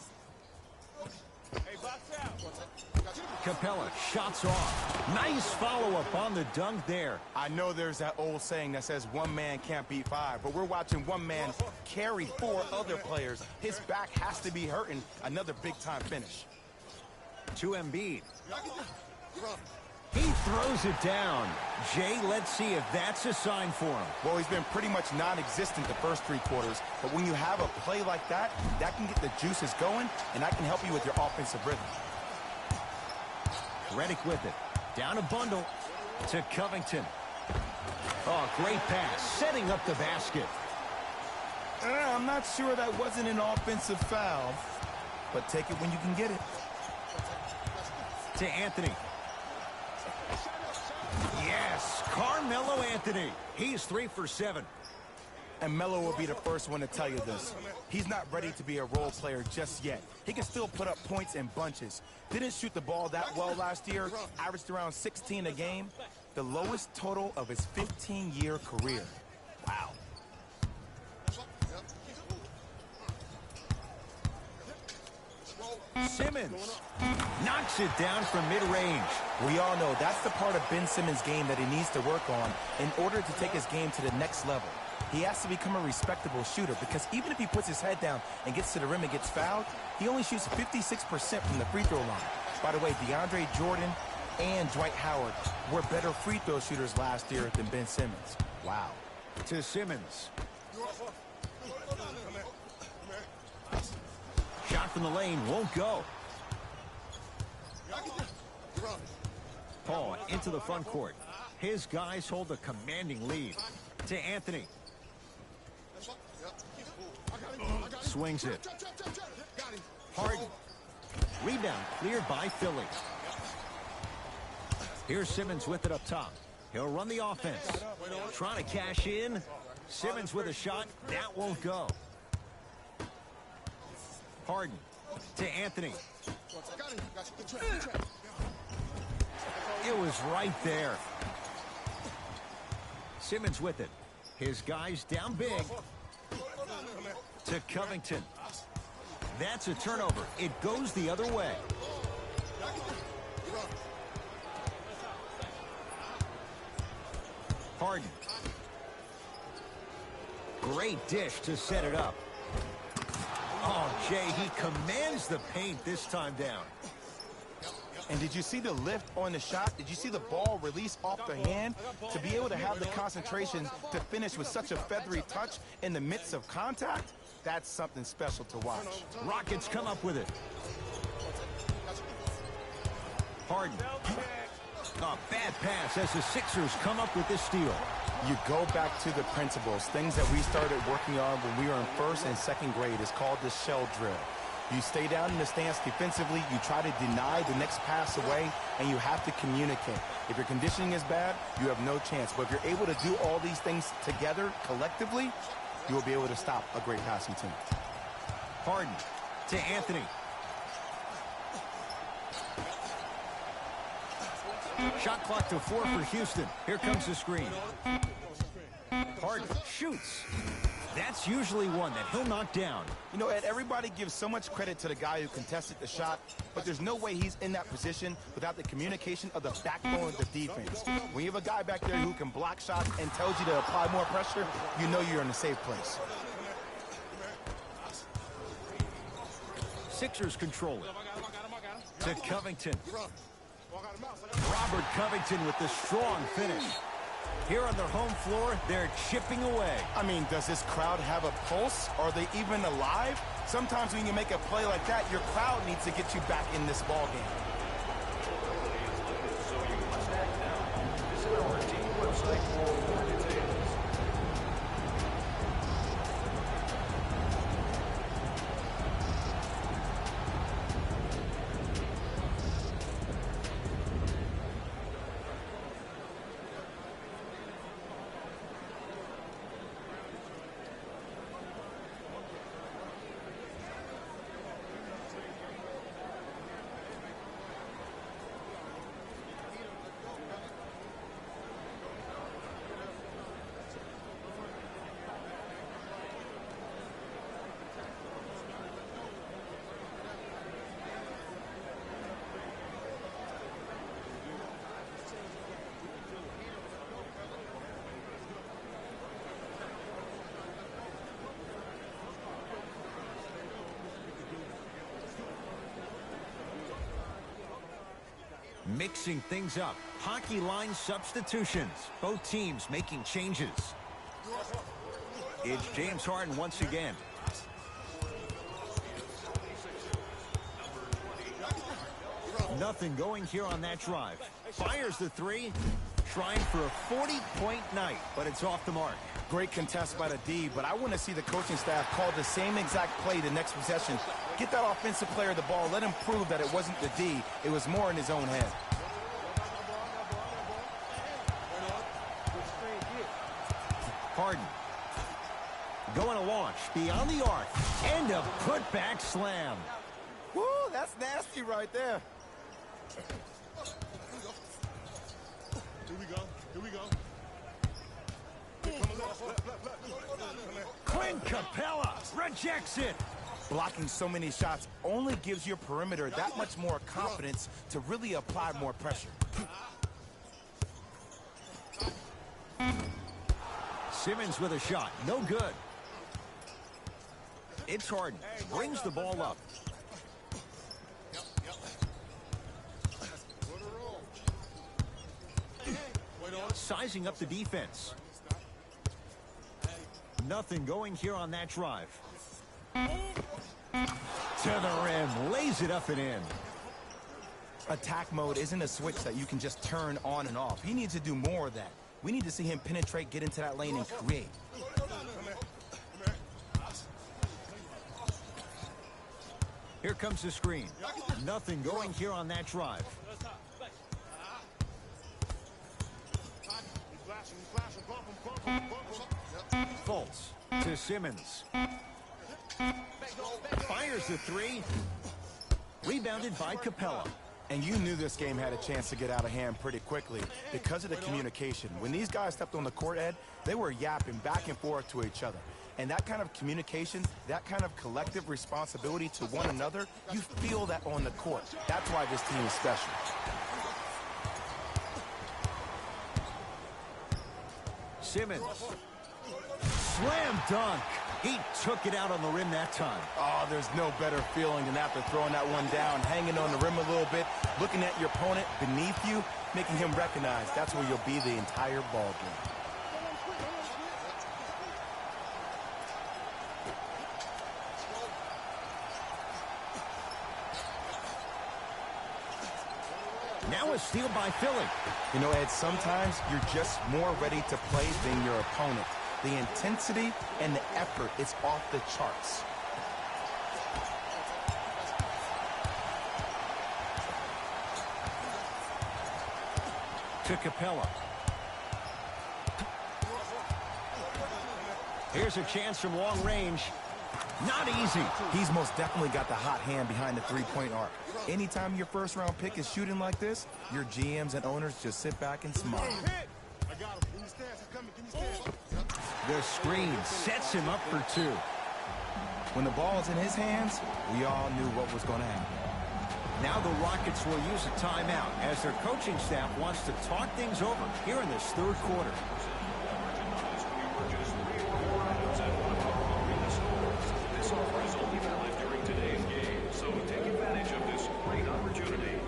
Capella shots off. Nice follow-up on the dunk there. I know there's that old saying that says one man can't beat 5, but we're watching one man carry 4 other players. His back has to be hurting. Another big-time finish. To Embiid. He throws it down. Jay, let's see if that's a sign for him. Well, he's been pretty much non-existent the first 3 quarters, but when you have a play like that, that can get the juices going, and that can help you with your offensive rhythm. Redick with it. Down a bundle to Covington. Oh, great pass. Setting up the basket. I'm not sure that wasn't an offensive foul, but take it when you can get it. To Anthony. Yes, Carmelo Anthony. He's 3 for 7. And Melo will be the first one to tell you this. He's not ready to be a role player just yet. He can still put up points in bunches. Didn't shoot the ball that well last year. Averaged around 16 a game. The lowest total of his 15-year career. Wow. Simmons knocks it down from mid-range. We all know that's the part of Ben Simmons' game that he needs to work on in order to take his game to the next level. He has to become a respectable shooter because even if he puts his head down and gets to the rim and gets fouled, he only shoots 56% from the free throw line. By the way, DeAndre Jordan and Dwight Howard were better free throw shooters last year than Ben Simmons. Wow. To Simmons. Shot from the lane won't go. Paul into the front court. His guys hold a commanding lead. To Anthony. Swings it. Harden. Rebound cleared by Philly. Here's Simmons with it up top. He'll run the offense. Trying to cash in. Simmons with a shot. That won't go. Harden to Anthony. It was right there. Simmons with it. His guys down big. To Covington. That's a turnover. It goes the other way. Harden. Great dish to set it up. Oh, Jay, he commands the paint this time down. And did you see the lift on the shot? Did you see the ball release off the hand? To be able to have the concentration to finish with such a feathery touch in the midst of contact, that's something special to watch. Rockets come up with it. Harden. A bad pass as the Sixers come up with this steal. You go back to the principles, things that we started working on when we were in first and second grade. It's called the shell drill. You stay down in the stance defensively, you try to deny the next pass away, and you have to communicate. If your conditioning is bad, you have no chance. But if you're able to do all these things together, collectively, you will be able to stop a great passing team. Harden to Anthony. Shot clock to 4 for Houston. Here comes the screen. Harden shoots. That's usually one that he'll knock down. You know, Ed, everybody gives so much credit to the guy who contested the shot, but there's no way he's in that position without the communication of the backbone of the defense. When you have a guy back there who can block shots and tells you to apply more pressure, you know you're in a safe place. Sixers control it. To Covington. Robert Covington with the strong finish. Here on their home floor, they're chipping away. I mean, does this crowd have a pulse? Are they even alive? Sometimes when you make a play like that, your crowd needs to get you back in this ball game. Visit our team website for more details. Mixing things up. Hockey line substitutions. Both teams making changes. It's James Harden once again. Nothing going here on that drive. Fires the three. Trying for a 40-point night, but it's off the mark. Great contest by the D, but I want to see the coaching staff call the same exact play the next possession. Get that offensive player the ball. Let him prove that it wasn't the D. It was more in his own head. Harden. Going to launch beyond the arc. And a putback slam. Woo, that's nasty right there. Here we go. Here we go. Clint Capella rejects it. Blocking so many shots only gives your perimeter that much more confidence to really apply more pressure. Simmons with a shot. No good. It's Harden. Brings the ball up. Sizing up the defense. Nothing going here on that drive. To the rim, lays it up and in. Attack mode isn't a switch that you can just turn on and off. He needs to do more of that. We need to see him penetrate, get into that lane, and create. Here comes the screen. Nothing going here on that drive. Fultz to Simmons. Fires the three. Rebounded by Capella. And you knew this game had a chance to get out of hand pretty quickly because of the communication. When these guys stepped on the court, Ed, they were yapping back and forth to each other. And that kind of communication, that kind of collective responsibility to one another, you feel that on the court. That's why this team is special. Simmons. Slam dunk. He took it out on the rim that time. Oh, there's no better feeling than after throwing that one down, hanging on the rim a little bit, looking at your opponent beneath you, making him recognize that's where you'll be the entire ball game. Now a steal by Philly. You know, Ed, sometimes you're just more ready to play than your opponent. The intensity and the effort is off the charts. To Capella. Here's a chance from long range. Not easy. He's most definitely got the hot hand behind the three-point arc. Anytime your first-round pick is shooting like this, your GMs and owners just sit back and smile. I got him. Give me stance. I'm coming. Give me stance. The screen sets him up for two. When the ball's in his hands, we all knew what was going to happen. Now the Rockets will use a timeout as their coaching staff wants to talk things over here in this third quarter. This offer is only valid during today's game, so take advantage of this great opportunity.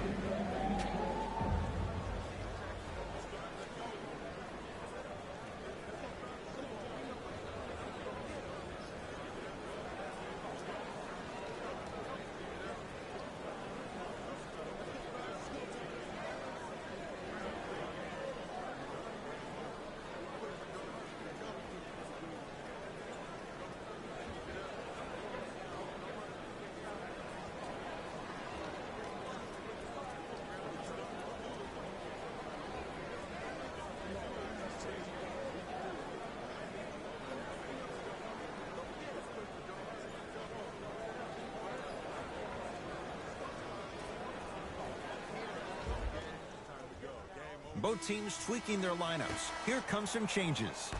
Both teams tweaking their lineups. Here come some changes.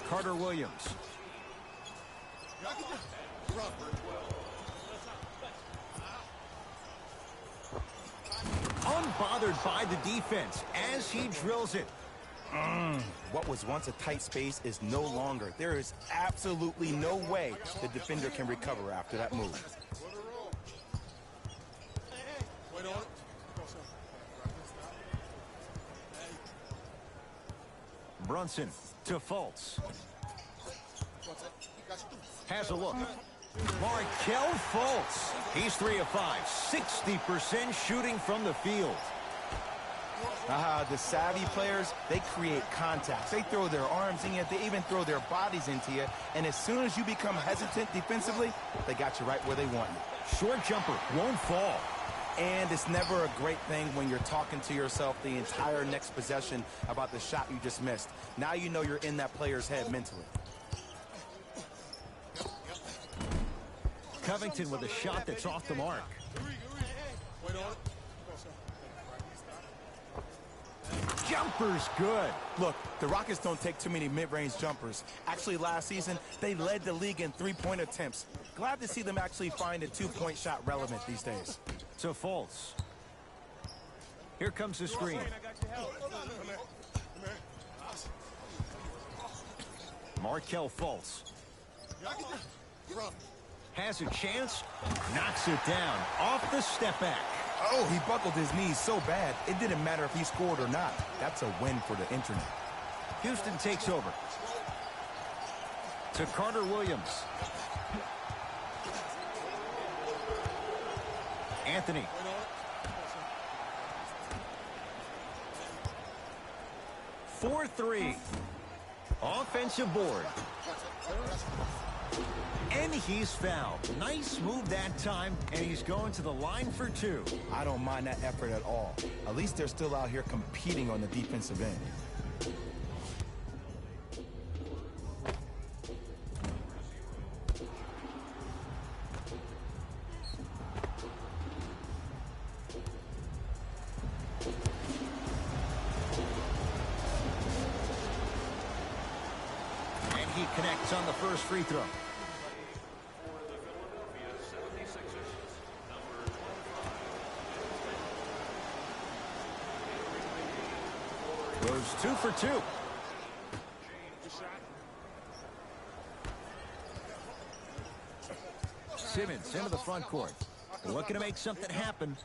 Carter Williams. Unbothered by the defense as he drills it. What was once a tight space is no longer. There is absolutely no way the defender can recover after that move. Brunson to Fultz. Has a look. Markelle Fultz. He's 3 of 5. 60% shooting from the field. The savvy players, they create contacts. They throw their arms in you. They even throw their bodies into you. And as soon as you become hesitant defensively, they got you right where they want you. Short jumper won't fall. And it's never a great thing when you're talking to yourself the entire next possession about the shot you just missed. Now you know you're in that player's head mentally. Covington with a shot that's off the mark. Jumper's good. Look, the Rockets don't take too many mid-range jumpers. Actually, last season, they led the league in three-point attempts. Glad to see them actually find a two-point shot relevant these days. To Fultz. Here comes the screen. Markelle Fultz. Has a chance. Knocks it down. Off the step back. Oh, he buckled his knees so bad, it didn't matter if he scored or not. That's a win for the internet. Houston takes over. To Carter Williams. Anthony. Four, 3. Offensive board. And he's fouled. Nice move that time, and he's going to the line for 2. I don't mind that effort at all. At least they're still out here competing on the defensive end. And he connects on the first free throw. Goes 2 for 2. Simmons into the front court. Looking to make something happen.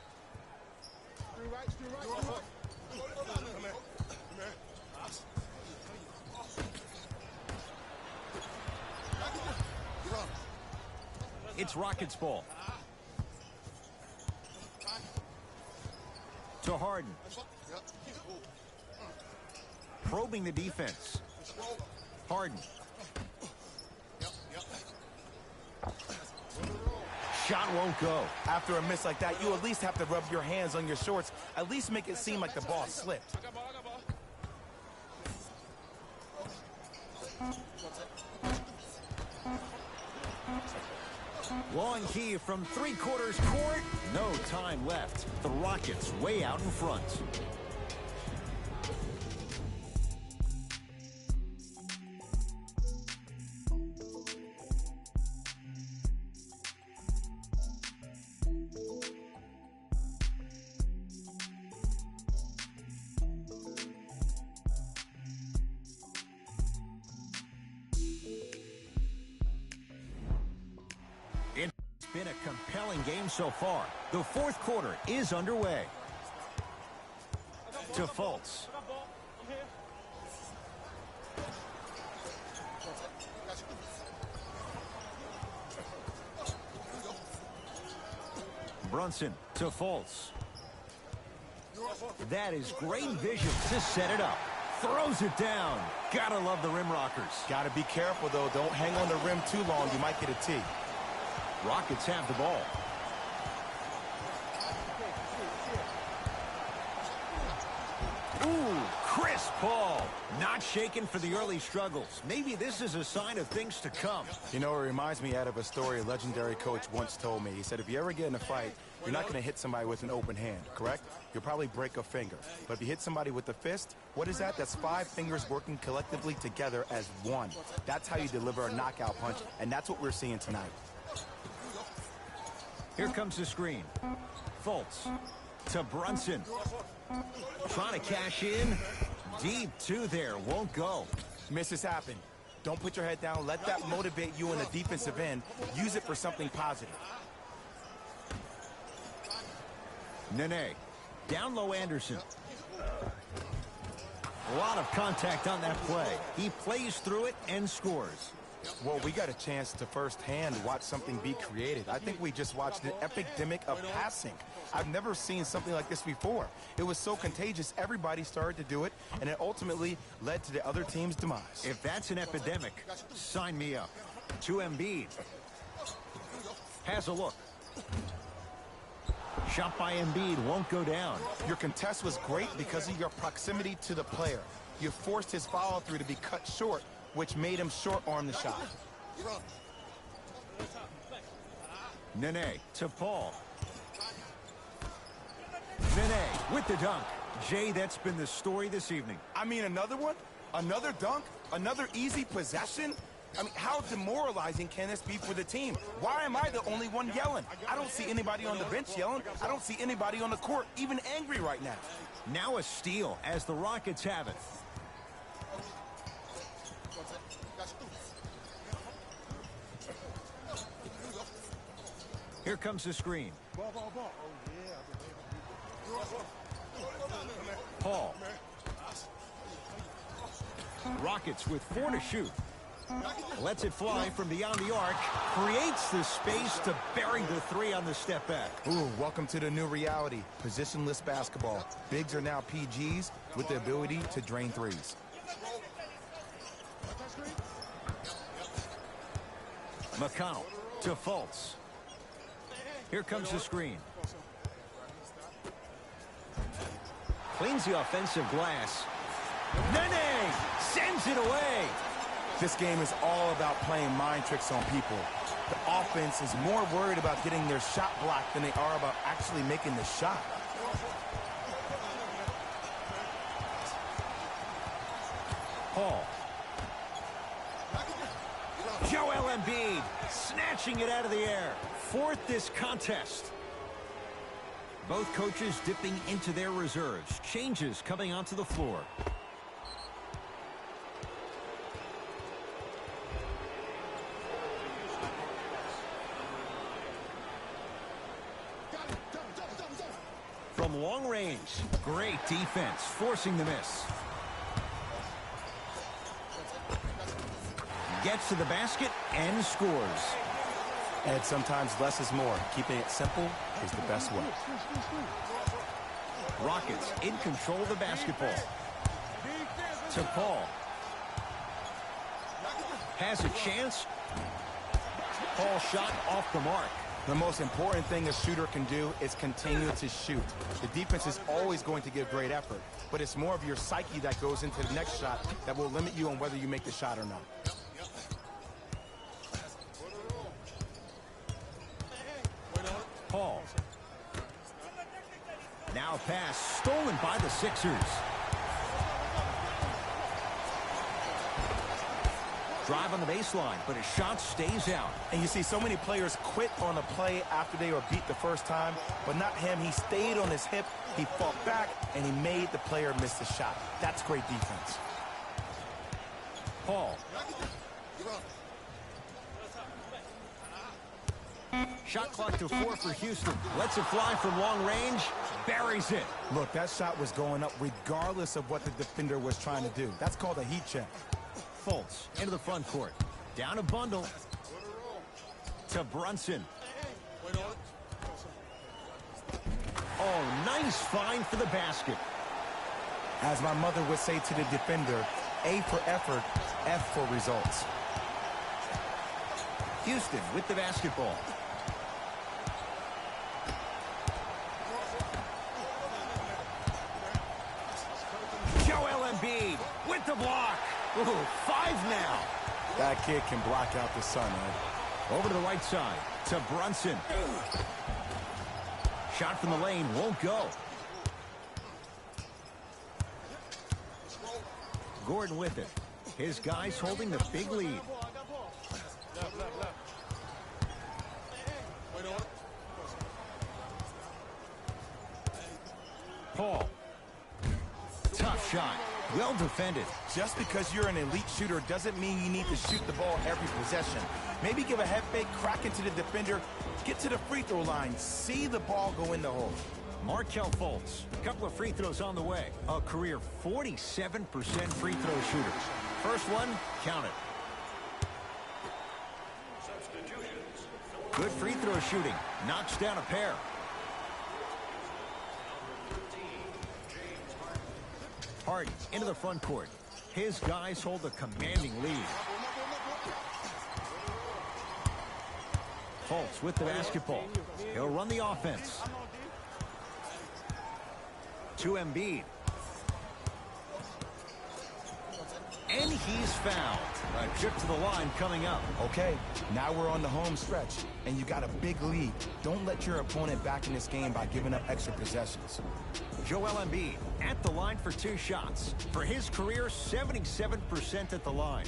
It's Rockets ball. To Harden. Probing the defense. Harden. Shot won't go. After a miss like that, you at least have to rub your hands on your shorts. At least make it seem like the ball slipped. Long key from three-quarters court. No time left. The Rockets way out in front. It's been a compelling game so far. The fourth quarter is underway. To Fultz. Brunson to Fultz. That is great vision to set it up. Throws it down. Gotta love the rim rockers. Gotta be careful, though. Don't hang on the rim too long. You might get a tee. Rockets have the ball. Ooh, crisp ball. Not shaken for the early struggles. Maybe this is a sign of things to come. You know, it reminds me out of a story a legendary coach once told me. He said, if you ever get in a fight, you're not going to hit somebody with an open hand, correct? You'll probably break a finger. But if you hit somebody with a fist, what is that? That's 5 fingers working collectively together as one. That's how you deliver a knockout punch, and that's what we're seeing tonight. Here comes the screen. Fultz to Brunson. Trying to cash in. Deep two there. Won't go. Misses happen. Don't put your head down. Let that motivate you in the defensive end. Use it for something positive. Nene. Down low Anderson. A lot of contact on that play. He plays through it and scores. Well, we got a chance to firsthand watch something be created. I think we just watched an epidemic of passing. I've never seen something like this before. It was so contagious, everybody started to do it, and it ultimately led to the other team's demise. If that's an epidemic, sign me up. To Embiid. Has a look. Shot by Embiid won't go down. Your contest was great because of your proximity to the player. You forced his follow-through to be cut short, which made him short-arm the shot. Nene to Paul. Nene with the dunk. Jay, that's been the story this evening. I mean, another one? Another dunk? Another easy possession? I mean, how demoralizing can this be for the team? Why am I the only one yelling? I don't see anybody on the bench yelling. I don't see anybody on the court even angry right now. Now a steal as the Rockets have it. Here comes the screen. Paul. Rockets with 4 to shoot. Lets it fly from beyond the arc. Creates the space to bury the 3 on the step back. Ooh, welcome to the new reality. Positionless basketball. Bigs are now PGs with the ability to drain threes. McConnell to Fultz. Here comes the screen. Cleans the offensive glass. Nene sends it away. This game is all about playing mind tricks on people. The offense is more worried about getting their shot blocked than they are about actually making the shot. Paul. Joel Embiid snatching it out of the air. 4th this contest. Both coaches dipping into their reserves. Changes coming onto the floor. From long range, great defense, forcing the miss. Gets to the basket and scores. And sometimes less is more. Keeping it simple is the best way. Rockets in control of the basketball. To Paul. Has a chance. Paul shot off the mark. The most important thing a shooter can do is continue to shoot. The defense is always going to give great effort, but it's more of your psyche that goes into the next shot that will limit you on whether you make the shot or not. Paul. Now pass stolen by the Sixers. Drive on the baseline, but his shot stays out. And you see so many players quit on a play after they were beat the first time, but not him. He stayed on his hip, he fought back, and he made the player miss the shot. That's great defense. Paul. Shot clock to 4 for Houston. Lets it fly from long range. Buries it. Look, that shot was going up regardless of what the defender was trying to do. That's called a heat check. Fultz into the front court. Down a bundle. To Brunson. Oh, nice find for the basket. As my mother would say to the defender, A for effort, F for results. Houston with the basketball. Joel Embiid with the block. Ooh, 5 now. That kid can block out the sun, Ed. Over to the right side to Brunson. Shot from the lane won't go. Gordon with it. His guys holding the big lead. Paul. Tough shot. Well defended. Just because you're an elite shooter doesn't mean you need to shoot the ball every possession. Maybe give a head fake, crack into the defender, get to the free throw line, see the ball go in the hole. Markelle Fultz. A couple of free throws on the way. A career 47% free throw shooter. First one, count it. Good free throw shooting. Knocks down a pair. Harden into the front court. His guys hold a commanding lead. Fultz with the basketball. He'll run the offense. To Embiid. And he's fouled. A trip to the line coming up. Okay, now we're on the home stretch, and you got a big lead. Don't let your opponent back in this game by giving up extra possessions. Joel Embiid at the line for 2 shots. For his career, 77% at the line.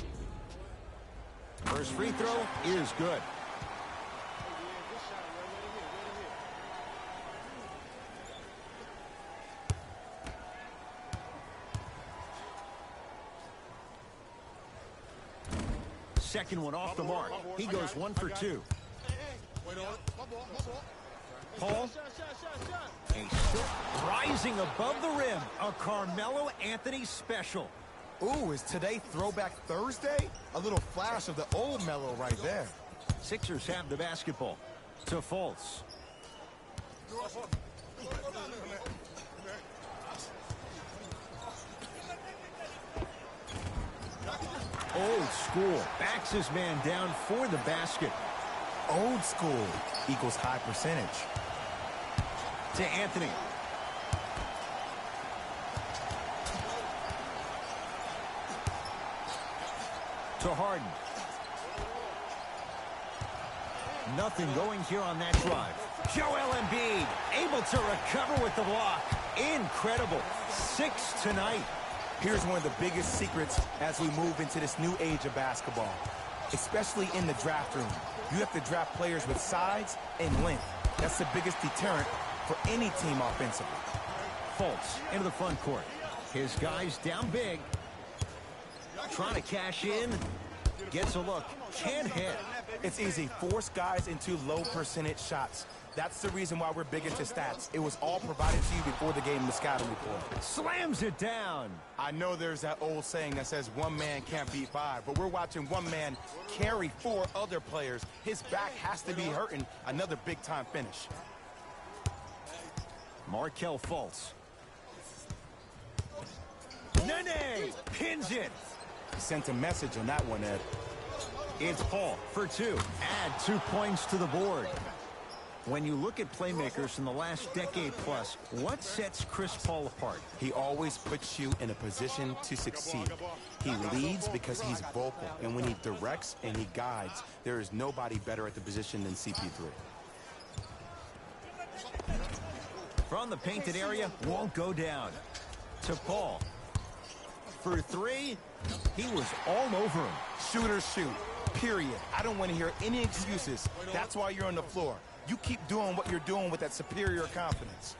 First free throw is good. Second one off the mark. He goes 1 for 2. Paul. A shot rising above the rim. A Carmelo Anthony special. Ooh, is today Throwback Thursday? A little flash of the old Melo right there. Sixers have the basketball. To Fultz. Old school. Backs his man down for the basket. Old school equals high percentage. To Anthony. To Harden. Nothing going here on that drive. Joel Embiid able to recover with the block. Incredible. 6 tonight. Here's one of the biggest secrets as we move into this new age of basketball, especially in the draft room. You have to draft players with size and length. That's the biggest deterrent for any team offensively. Fultz into the front court. His guys down big. Trying to cash in. Gets a look. Can't hit. It's easy. Force guys into low percentage shots. That's the reason why we're big into stats. It was all provided to you before the game in the scouting report. Slams it down. I know there's that old saying that says one man can't beat five, but we're watching one man carry 4 other players. His back has to be hurting. Another big-time finish. Markelle Fultz. Nene pins it. Sent a message on that one, Ed. It's Paul for 2. Add 2 points to the board. When you look at playmakers in the last decade plus, what sets Chris Paul apart? He always puts you in a position to succeed. He leads because he's vocal, and when he directs and he guides, there is nobody better at the position than CP3. From the painted area, won't go down. To Paul. For 3, he was all over him. Shooters shoot, period. I don't want to hear any excuses. That's why you're on the floor. You keep doing what you're doing with that superior confidence.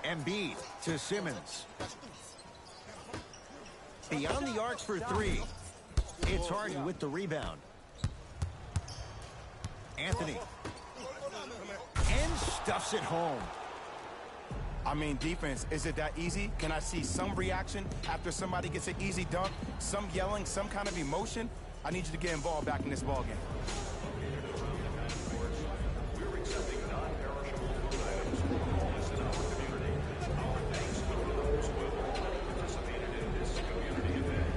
Embiid to Simmons. Beyond the arc for 3. It's Harden with the rebound. Anthony. And stuffs it home. I mean, defense, is it that easy? Can I see some reaction after somebody gets an easy dunk? Some yelling, some kind of emotion? I need you to get involved back in this ballgame. We're accepting non-perishable food items for homeless in our community. Our thanks go to those who have already participated in this community event.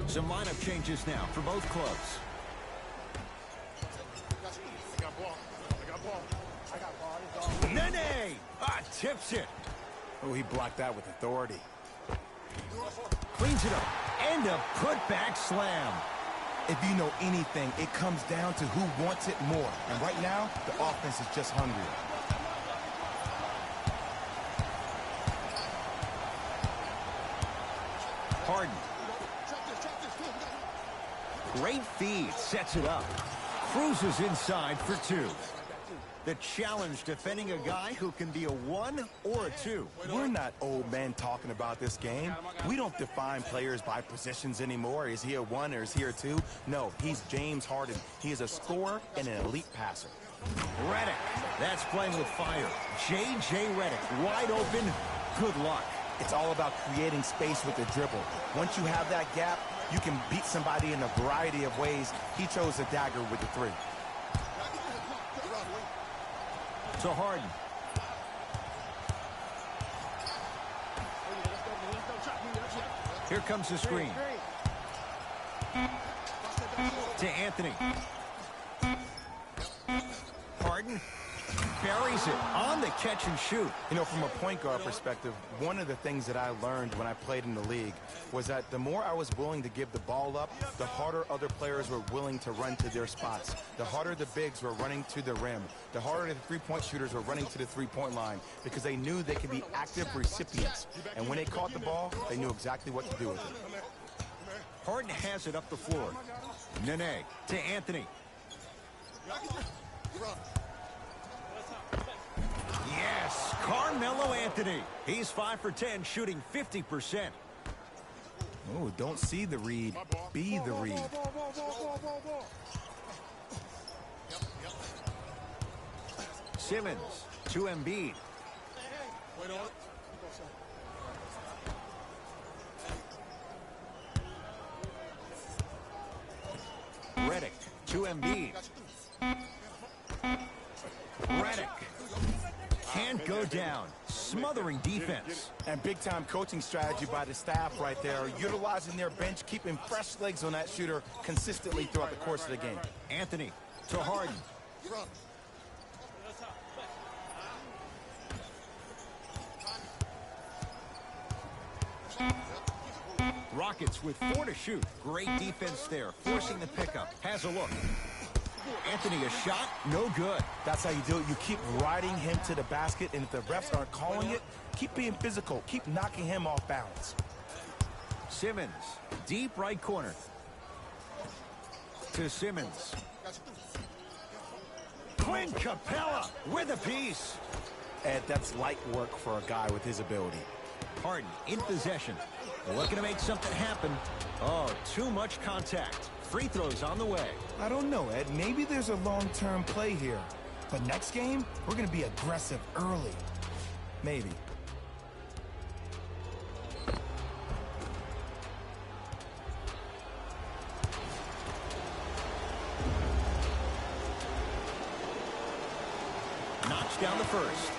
Some lineup changes now for both clubs. Nene! Tips it. Oh, he blocked that with authority. Cleans it up. And a putback slam. If you know anything, it comes down to who wants it more. And right now, the offense is just hungry. Harden. Great feed. Sets it up. Cruises inside for 2. The challenge defending a guy who can be a 1 or a 2. We're not old men talking about this game. We don't define players by positions anymore. Is he a 1 or is he a 2? No, he's James Harden. He is a scorer and an elite passer. Redick. That's playing with fire. J.J. Redick wide open. Good luck. It's all about creating space with the dribble. Once you have that gap, you can beat somebody in a variety of ways. He chose a dagger with the 3. To Harden. Here comes the screen. To Anthony. Harden buries it on the catch and shoot. You know, from a point guard perspective, one of the things that I learned when I played in the league was that the more I was willing to give the ball up, the harder other players were willing to run to their spots. The harder the bigs were running to the rim. The harder the three-point shooters were running to the three-point line because they knew they could be active recipients. And when they caught the ball, they knew exactly what to do with it. Harden has it up the floor. Nene to Anthony. Yes, Carmelo Anthony. He's 5 for 10, shooting 50%. Oh, don't see the read, be the read. Simmons to Embiid. Wait on it. Redick to Embiid. Redick can't go down. Smothering defense. And big-time coaching strategy by the staff right there, utilizing their bench, keeping fresh legs on that shooter consistently throughout the course of the game. Anthony to Harden. Rockets with 4 to shoot. Great defense there, forcing the pickup. Has a look. Anthony, a shot, no good. That's how you do it. You keep riding him to the basket, and if the refs aren't calling it, keep being physical. Keep knocking him off balance. Simmons, deep right corner. To Simmons. Clint Capella with a piece. Ed, that's light work for a guy with his ability. Harden in possession. Looking to make something happen. Oh, too much contact. Free throws on the way. I don't know, Ed. Maybe there's a long-term play here. But next game, we're going to be aggressive early. Maybe. Knocks down the first.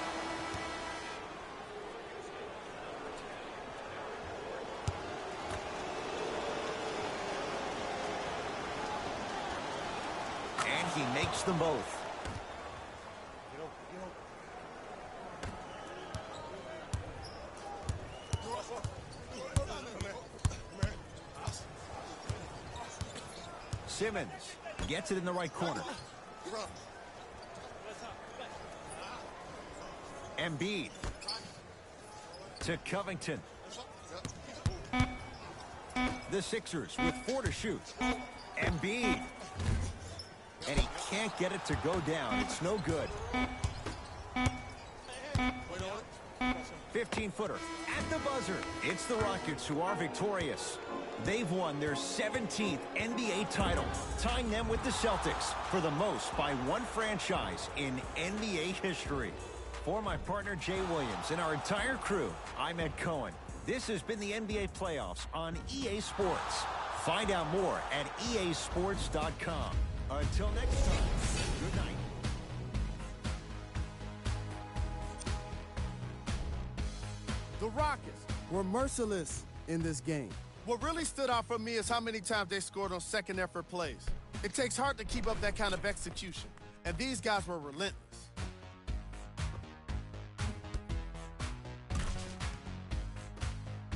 And he makes them both. Simmons gets it in the right corner. Embiid to Covington. The Sixers with 4 to shoot. Embiid. And he can't get it to go down. It's no good. 15-footer at the buzzer. It's the Rockets who are victorious. They've won their 17th NBA title, tying them with the Celtics for the most by one franchise in NBA history. For my partner Jay Williams and our entire crew, I'm Ed Cohen. This has been the NBA playoffs on EA Sports. Find out more at easports.com. Until next time, good night. The Rockets were merciless in this game. What really stood out for me is how many times they scored on second effort plays. It takes heart to keep up that kind of execution, and these guys were relentless.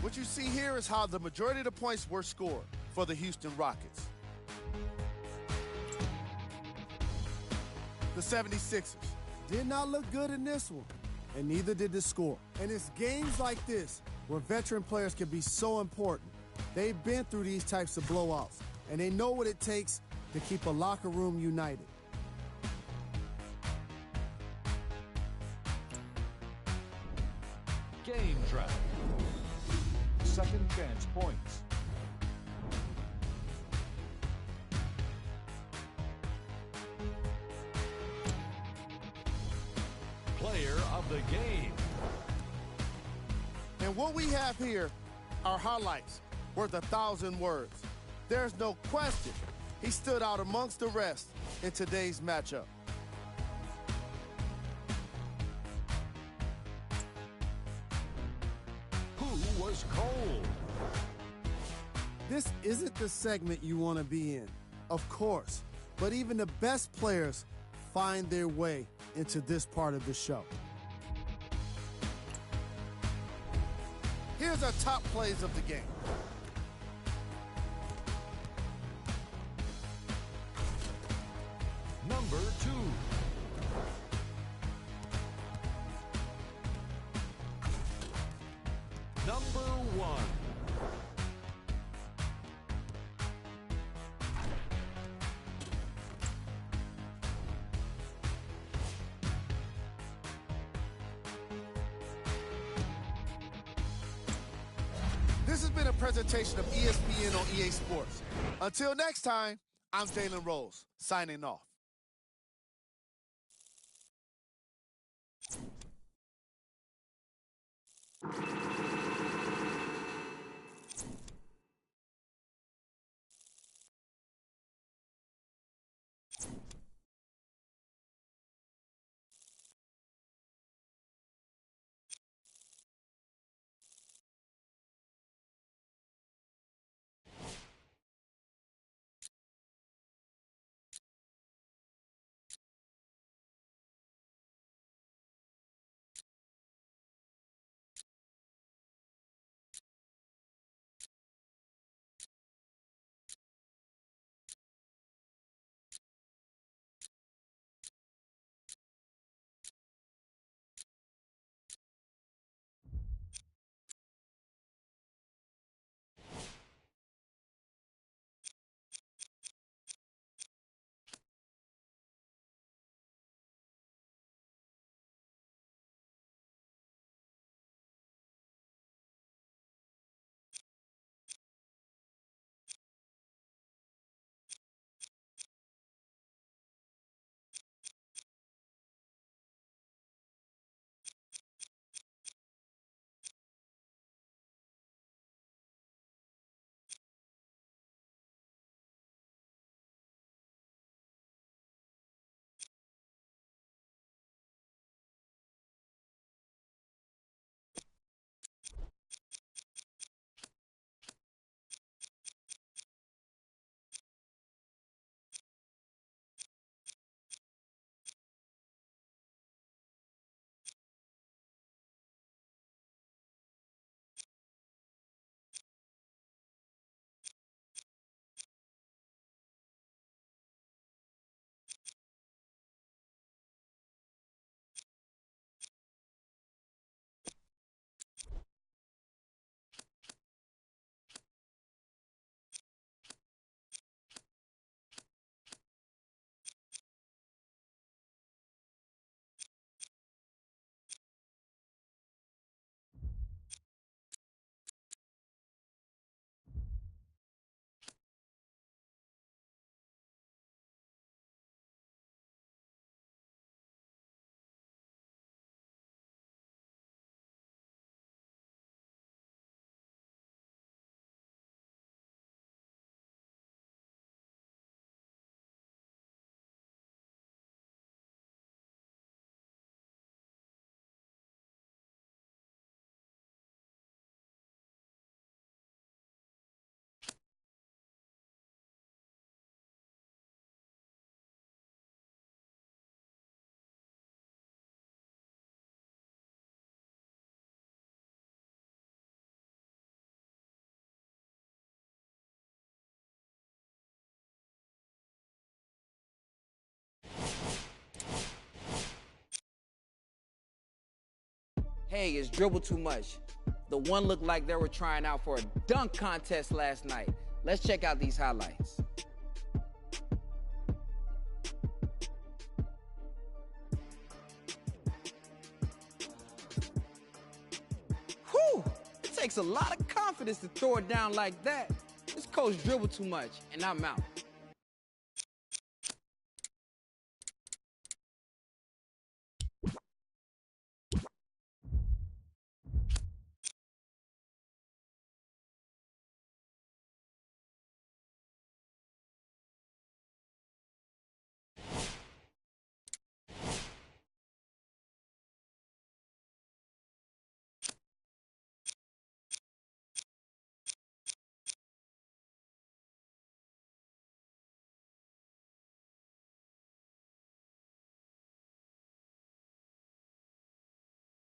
What you see here is how the majority of the points were scored for the Houston Rockets. The 76ers did not look good in this one, and neither did the score. And it's games like this where veteran players can be so important. They've been through these types of blowouts, and they know what it takes to keep a locker room united. Game track. Second chance points. Player of the game. And what we have here are highlights worth 1,000 words. There's no question he stood out amongst the rest in today's matchup. Who was cold? This isn't the segment you want to be in, of course, but even the best players find their way into this part of the show. Here's our top plays of the game. Number 2. Number 1. This has been a presentation of ESPN on EA Sports. Until next time, I'm Jalen Rose, signing off. Hey, it's Dribble Too Much. The one looked like they were trying out for a dunk contest last night. Let's check out these highlights. Whew! It takes a lot of confidence to throw it down like that. This coach dribbled too much, and I'm out.